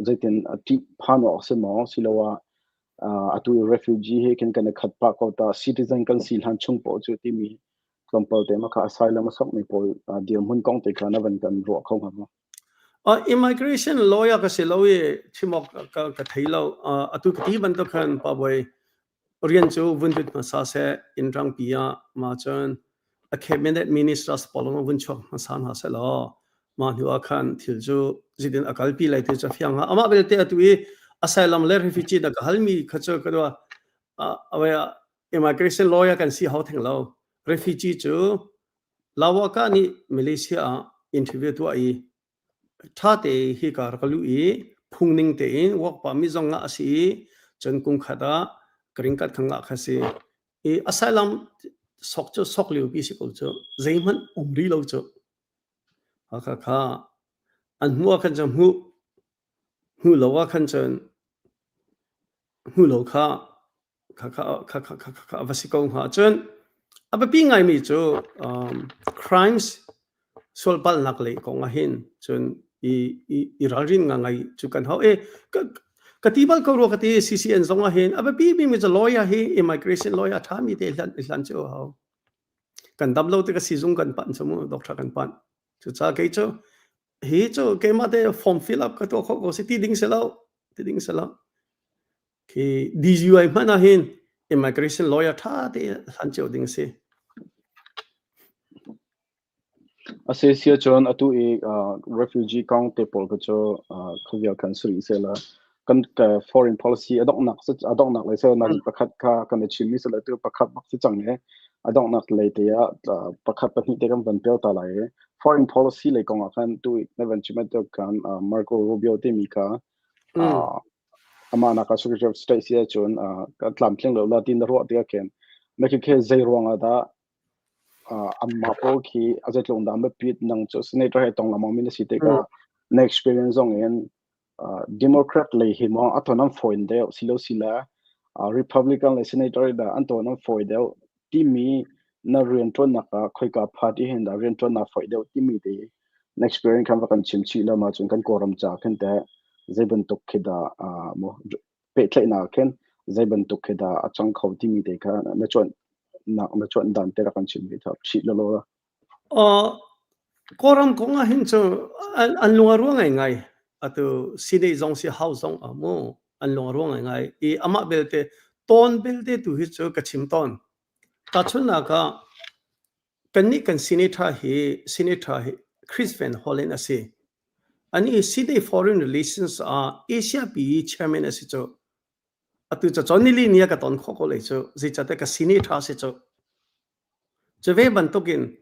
zaitin ti phano se mo silowa atu refugee he kan khat pa ko ta citizen kan sil han chung po chu ti mi compel te ma kha asylum sok mi po dia mun kong te kana van kan ro khong ha immigration lawyer ka se loye chimok ka thailo atu ti ban to khan pa boy orian chu vundut ma sa se inrang pia ma chan a cabinet ministers polong vun chok ma san ha se lo ma hiwa khan thil chu jidin akal pi lai te cha fyang ama bel te atu asylum le refugee da halmi khacho kadwa awaya immigration lawyer kan si how theng lo refugee chu lawa ka ni Malaysia interview tu ai tha te hi kar kalu hmuhning te in work pa mi zonga asi chen kung khada green card khanga khasi asylum sok liu bi si ko chu zeiman umri lo chu kha an hua khan jam hu lawa khan chen hu lo kha vasiko ha chen aba pi ngai mi chu crimes sol pal nak le ko nga hin chen i rarin nga ngai chu kan ho katibal ko ro kati CCN zonga hin aba pi mi cha lawyer hi immigration lawyer tha mi te lan chu ho kan dam lo te ka si zung kan pan chu mo doctor kan pan chu cha ke chu hi chu ke ma te form fill up ka to ko si ti ding se lo ki DGI mana hin immigration lawyer tha te lan chu ding se asesia chon atu refugee count te pol ka cho khawya kan sri se la kan ka foreign policy adok nak le se na pakhat ka kan chimi se la tu pakhat mak se chang ne adok nak le te ya pakhat pa ni te kam van pel ta la e foreign policy le kong kan tu ne van chima to kan Marco Rubio te mi ka amana ka secretary of state sia chon ka tlam thleng lo la tin ro te ken me ke zai ronga da amma po ki azet long dam pit nang cho senator he tong lamang min si te ka na experience ong en Democrat le himo atonam foin deu silo sila Republican le senator da antonam foi deu timi na rienton na ka khoi ka party hen da rienton na foi deu timi de next year kan kan chimchi la ma chung kan koram cha khen te zeben tok khida mo pe thlai na khen zeben tok khida achang khau timi de ka na chon dan te ra kan chim bi tha chi lo lo koram konga hin cho an lunga ruang ngai atu sine zong si house zong amo an lunga ruang ngai I ama belte ton belte tu hi cho kachim ton ta chuna ka kanni kan senator hi Chris Van Hollen ase ani sine foreign relations Asia PE chairman ase cho atu cho chonili nia ka ton kho ko le cho ji cha ka senator se cho ve ban tokin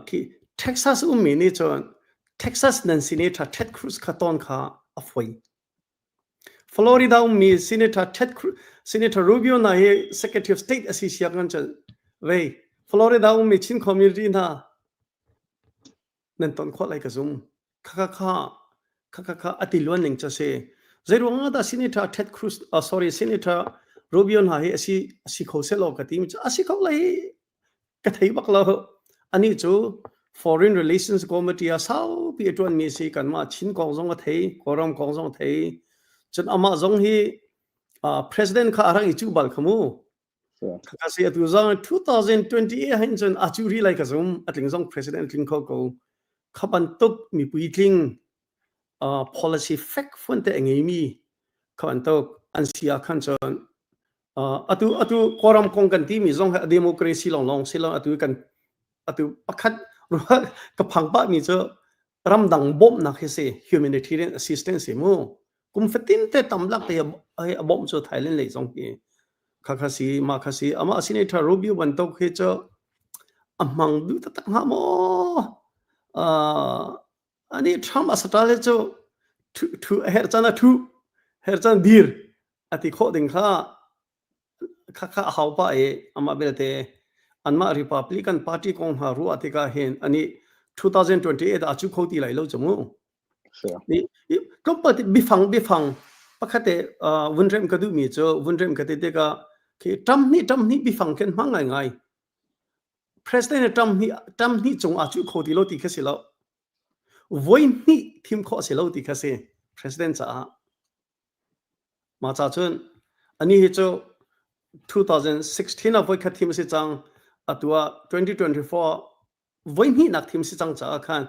ki Texas mini chon Texas nan senator Ted Cruz katon kha afoi Florida senator Senator Rubio na he Secretary of State assisia kan chal ve Florida chin community na nan ton kho lai ka zum kha atilwan ning cha se zerunga da Senator Ted Cruz Senator Rubio na he asi kho se lo ka ti asi kho lai ka thei bak lo ani chu Foreign Relations Committee sao pi tuan mi si kan ma chin kong zong thei koram kong zong thei chun ama zong hi president kha arang ichu bal khamu kha si atu zong 2028 hin chun achuri lai ka zum atling zong president ling ko khaban tuk mi pui tling policy fact fun te ngai mi khaban tuk an sia khan chun atu koram kong kan ti mi zong democracy long silong atu kan atu pakhat ka phangpa mi cho ramdang bom na khese humanitarian assistance mu kum fatin te tamlak te bom cho Thailand le jong ki khakhasi ma khasi ama senator Rubio ban tok he cho amang du ta tak ha mo ani tham asatale cho thu her chana thu her chan dir ati kho ding kha hau pa ama belte anma Republican Party kong ha ru atika hen ani 2028 achu khoti lai lo chamu ni kompati bifang pakhate wunrem kadu mi cho wunrem kate te ka ke tam ni bifang ken mangai ngai president tam ni chung achu khoti lo ti khasilo voi ni thim kho se lo ti khase president cha ma cha chun ani he cho 2016 a voi khathim se chang atua 2024 voi ni nak thim se chang cha khan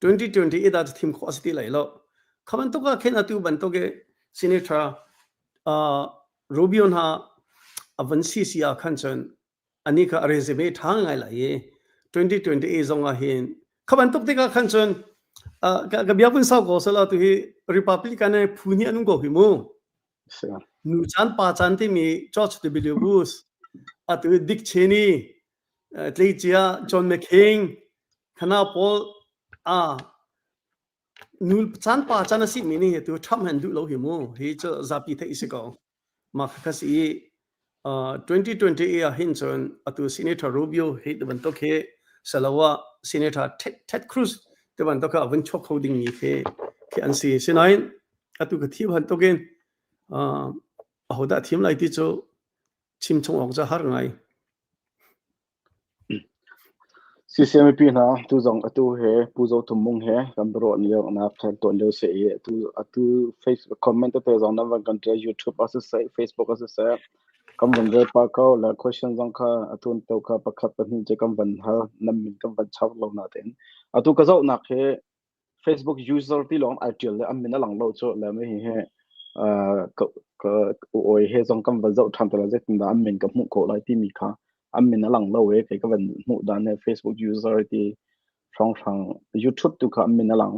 2028 da thim kho asti lai lo khaban to ka khen atu ban to ge senator Rubio na avansi sia khan chan ani ka resume thang ngai la ye 2028 zonga hin khaban to te ka khan chan ga biapun sa ko sala tu hi Republican e phuni anu go hi mu nu chan pa chan ti mi George W Bush atu Dick Cheney Tleijia John McCain khana Paul nu chan pa chan si mini he tu tham han du lo hi mu he cho zapi the isiko ma khasi 2028 a hin chon atu Senator Rubio he de ban to khe salawa Senator Ted Cruz de ban to ka van chok holding ni khe an si sinain atu ka thi ban to gen ahoda thim lai ti cho chim chong ong cha har ngai CCMP na tu zong atu he pu Zo Tum Hmung he kan bro ni yo na thak ton lo se ye atu Facebook comment te zong na van kan YouTube as se Facebook as se kam van re pa ko la question zong kha atun to kha pakhat pa ni je kam van ha nam min kam van chau lo na ten atu ka zo na he Facebook user ti long ITL am min lang lo cho la me he ka oi he zong kam van zo tham ta la je tin da am min ka mu ko lai ti mi kha amin alang lo we ke ka ban mu dan ne Facebook user ti thong YouTube tu ka amin alang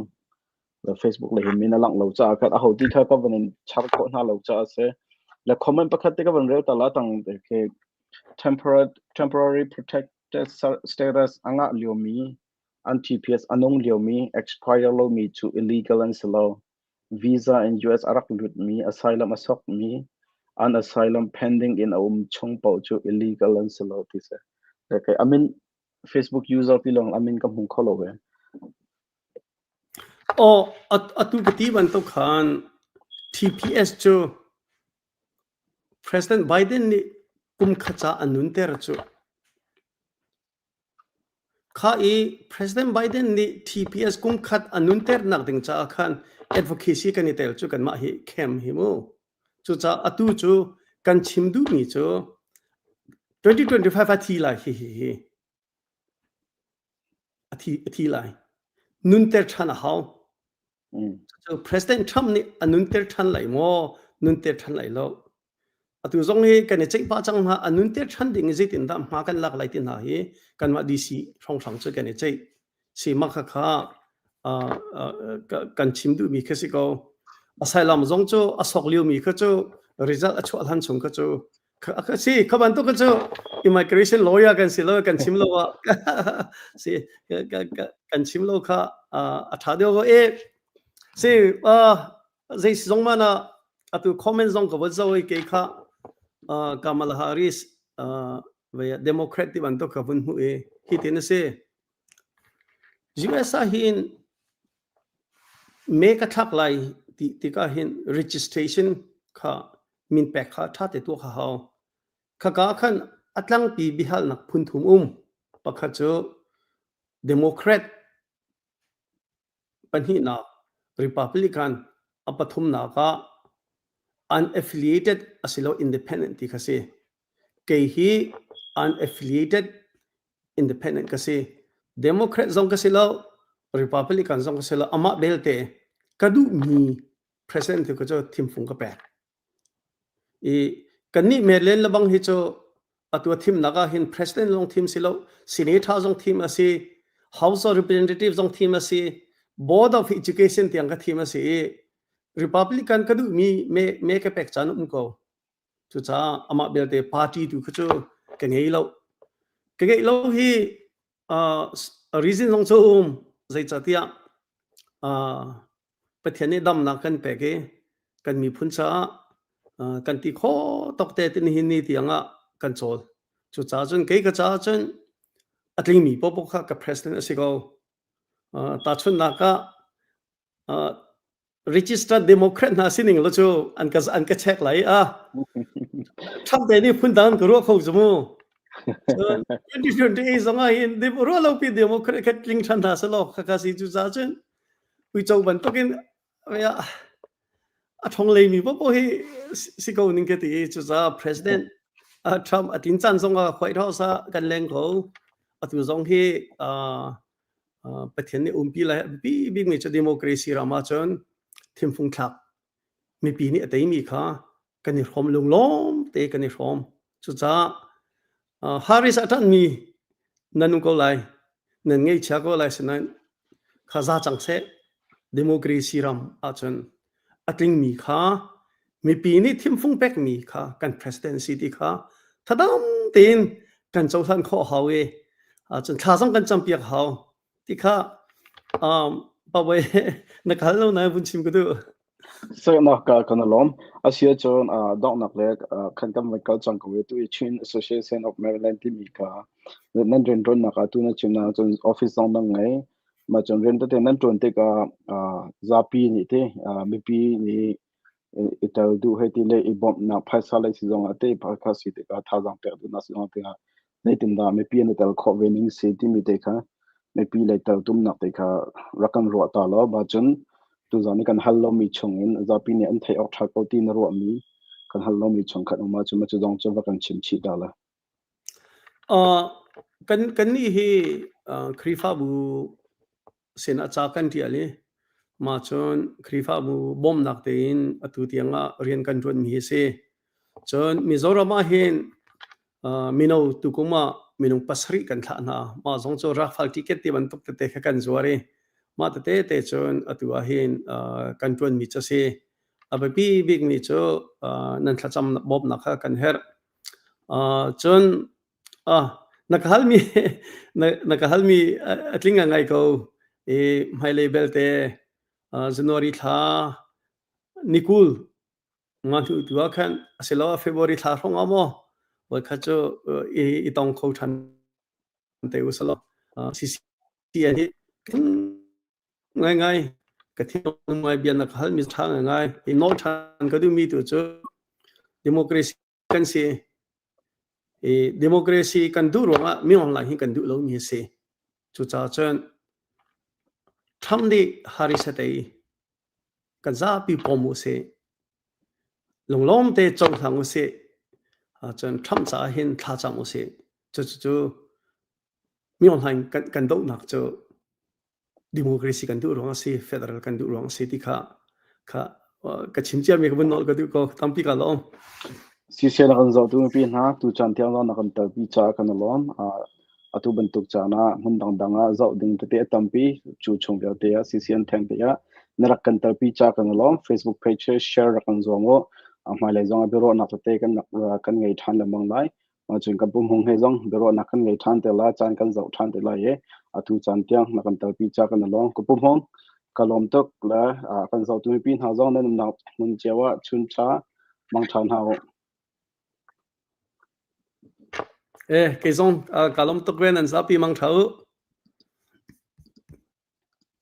la Facebook le min alang lo cha ka a ho ti kha ka ban char ko na lo cha se la comment pakhat te ka ban re ta la tang de ke temporary protected status anga liomi anti-PS anong liomi expire lo mi to illegal and slow visa in US arak lut mi asylum asok mi an asylum pending in chong pau chu illegal and slow ti se okay I mean Facebook user ti long I mean ka hung kholo we atu kati ban to khan TPS cho President Biden ni kum khacha anun ter chu kha e President Biden ni TPS kum khat anun ter nak ding cha khan advocacy kan tel chu kan ma hi khem hi mo chu cha atu chu kan chimdu mi chu 2025 athi la hi athi la nun ter thana how so President Trump ni anun ter than lai mo nun ter than lai lo atu zong hi kan chei pa chang ha anun ter than ding ji tin dam ma kan lak lai tin ha hi kan ma DC thong thang chu kan chei si ma kha kha kan chim du mi khasi ko asylum zong chu asok liu mi kha chu result a chwal han chung kha chu kha si khaban to kha chu immigration lawyer kan si lo kan chim lo wa si kan chim lo kha a tha de go e si zai zong ma na atu comment zong ko zo ke kha Kamala Harris về Democrat thì bạn tôi cả vun huệ khi thế nó sẽ US hin make a thắc lại thì cả hin registration cả min pack cả thắt để tôi cả hao cả khăn atlang pi bihal nak phun thum pakha cho Democrat panhi na Republican apathum na ka unaffiliated asilo independent thì khase hi unaffiliated independent kasi Democrat zong kasi lo Republican zong kasi lo ama belte kadu mi president ko cho Tim Phung ka pe kani Maryland labang hi cho atwa Thim naga hin president long Thim silo Senate zong Thim asi House of Representatives zong Thim asi Board of Education tiang ka Thim asi Republican kadu mi me ka pek chan ko chu cha ama belte party tu ko cho cái ngei lo hi reason long cho zai cha tia pathian dam na kan pe ke kan mi phun cha kan ti kho tok te tin hin ni tianga kan chol chu cha chun ke ka cha chun atling mi po kha ka president asigo ta chun na ka registered Democrat na sining lo chu an ka check lai tham te ni phun dan ko ro khau jumu 2028 zonga hin de ro lo pi Democrat ka tling than da sa lo kha si chu cha chen wi chau ban to kin ya a thong le mi bo hi si ko ning ke ti chu cha president Trump atin chan zonga khoi tho sa kan leng ko atu zong hi pathian ni pi la bi mi cha democracy rama chon Thim Phung thak mi pi ni atei mi kha kan ni khom lung lom te kan ni khom chu cha Harris atan mi nanu ko lai nan ngei cha ko lai sanan khaza chang se democracy ram achon atling mi kha mi pi ni Thim Phung pek mi kha kan presidency ti kha thadam tin kan chawthan kho hawe achon thazang kan champiak haw ti kha pa we na khalo na bun chim ko du so na ka kana lom asia chon dok nak le khan kam mai kal chang ko we tu chin Association of Maryland ti mi ka nan ren ron na ka tu na chim na chon office dong nang ngai ma chon ren te nan ton te ka zapi ni te mi pi ni ital du he ti le ibom na phaisa le si jong ate pha kha si te ka tha jang pe du na si jong te ha nei tin da mi pi ni tel kho wening se ti mi te kha mi pi le tel tum nak te kha rakam ro ta lo ba chon tu zani kan hallo mi chungin zapi ni an thai ok tha ko tin ro mi kan hallo mi chung khat ma chu jong chu kan chim chi dala kan ni hi khrifa bu sena cha kan ti ale ma chon khrifa bu bom nak te in atu tianga rian kan ron mi se chon Mizoram hin mino tukuma minung pasri kan thla na ma zong cho rafal ticket ti ban tok te kha kan zuare ma te chon atu hin kan ron mi cha se aba bi big mi cho nan thla cham bob na kha kan her chon nakahalmi atlinga ngai ko mai label te January tha nikul ngantu tua khan aselo February tha rong amo wa khacho itong kho than te usalo CC ngai cái thiên ngoài biển là hal mi thang ngay in nol than cái du mi tu cho democracy kan si democracy kan du ronga mi on la hi kan du lo mi se chu cha chen tham đi hari sa tei kan za pi pomu se long lom te chong thang se chen tham cha hin tha cha mu se chu mi on han kan do nak cho democracy kan du ronga se federal kan du ronga se ti kha ka chim chia mi ka nol ka du ko tampi ka lom CCN kan Zo Tum pi na tu chan tiang lo na kan tar pi cha kan lom atu bentuk chana mun dang danga zo ding te tampi chu chung bel te ya CCN thang te ya narak kan tar pi cha kan lom Facebook page share kan zo ngo mai lai zong biro na te kan kan ngai than la mang lai ma chung kan pum hong he zong biro na kan ngai than te la chan kan zo than te la ye atu chan tiang na kan tar pi cha kan lom ku pum hong kalom tok la kan Zo Tum pi na zong na mun chewa chun cha mang than hao cái dòng kalom tok ven an zapi mang thau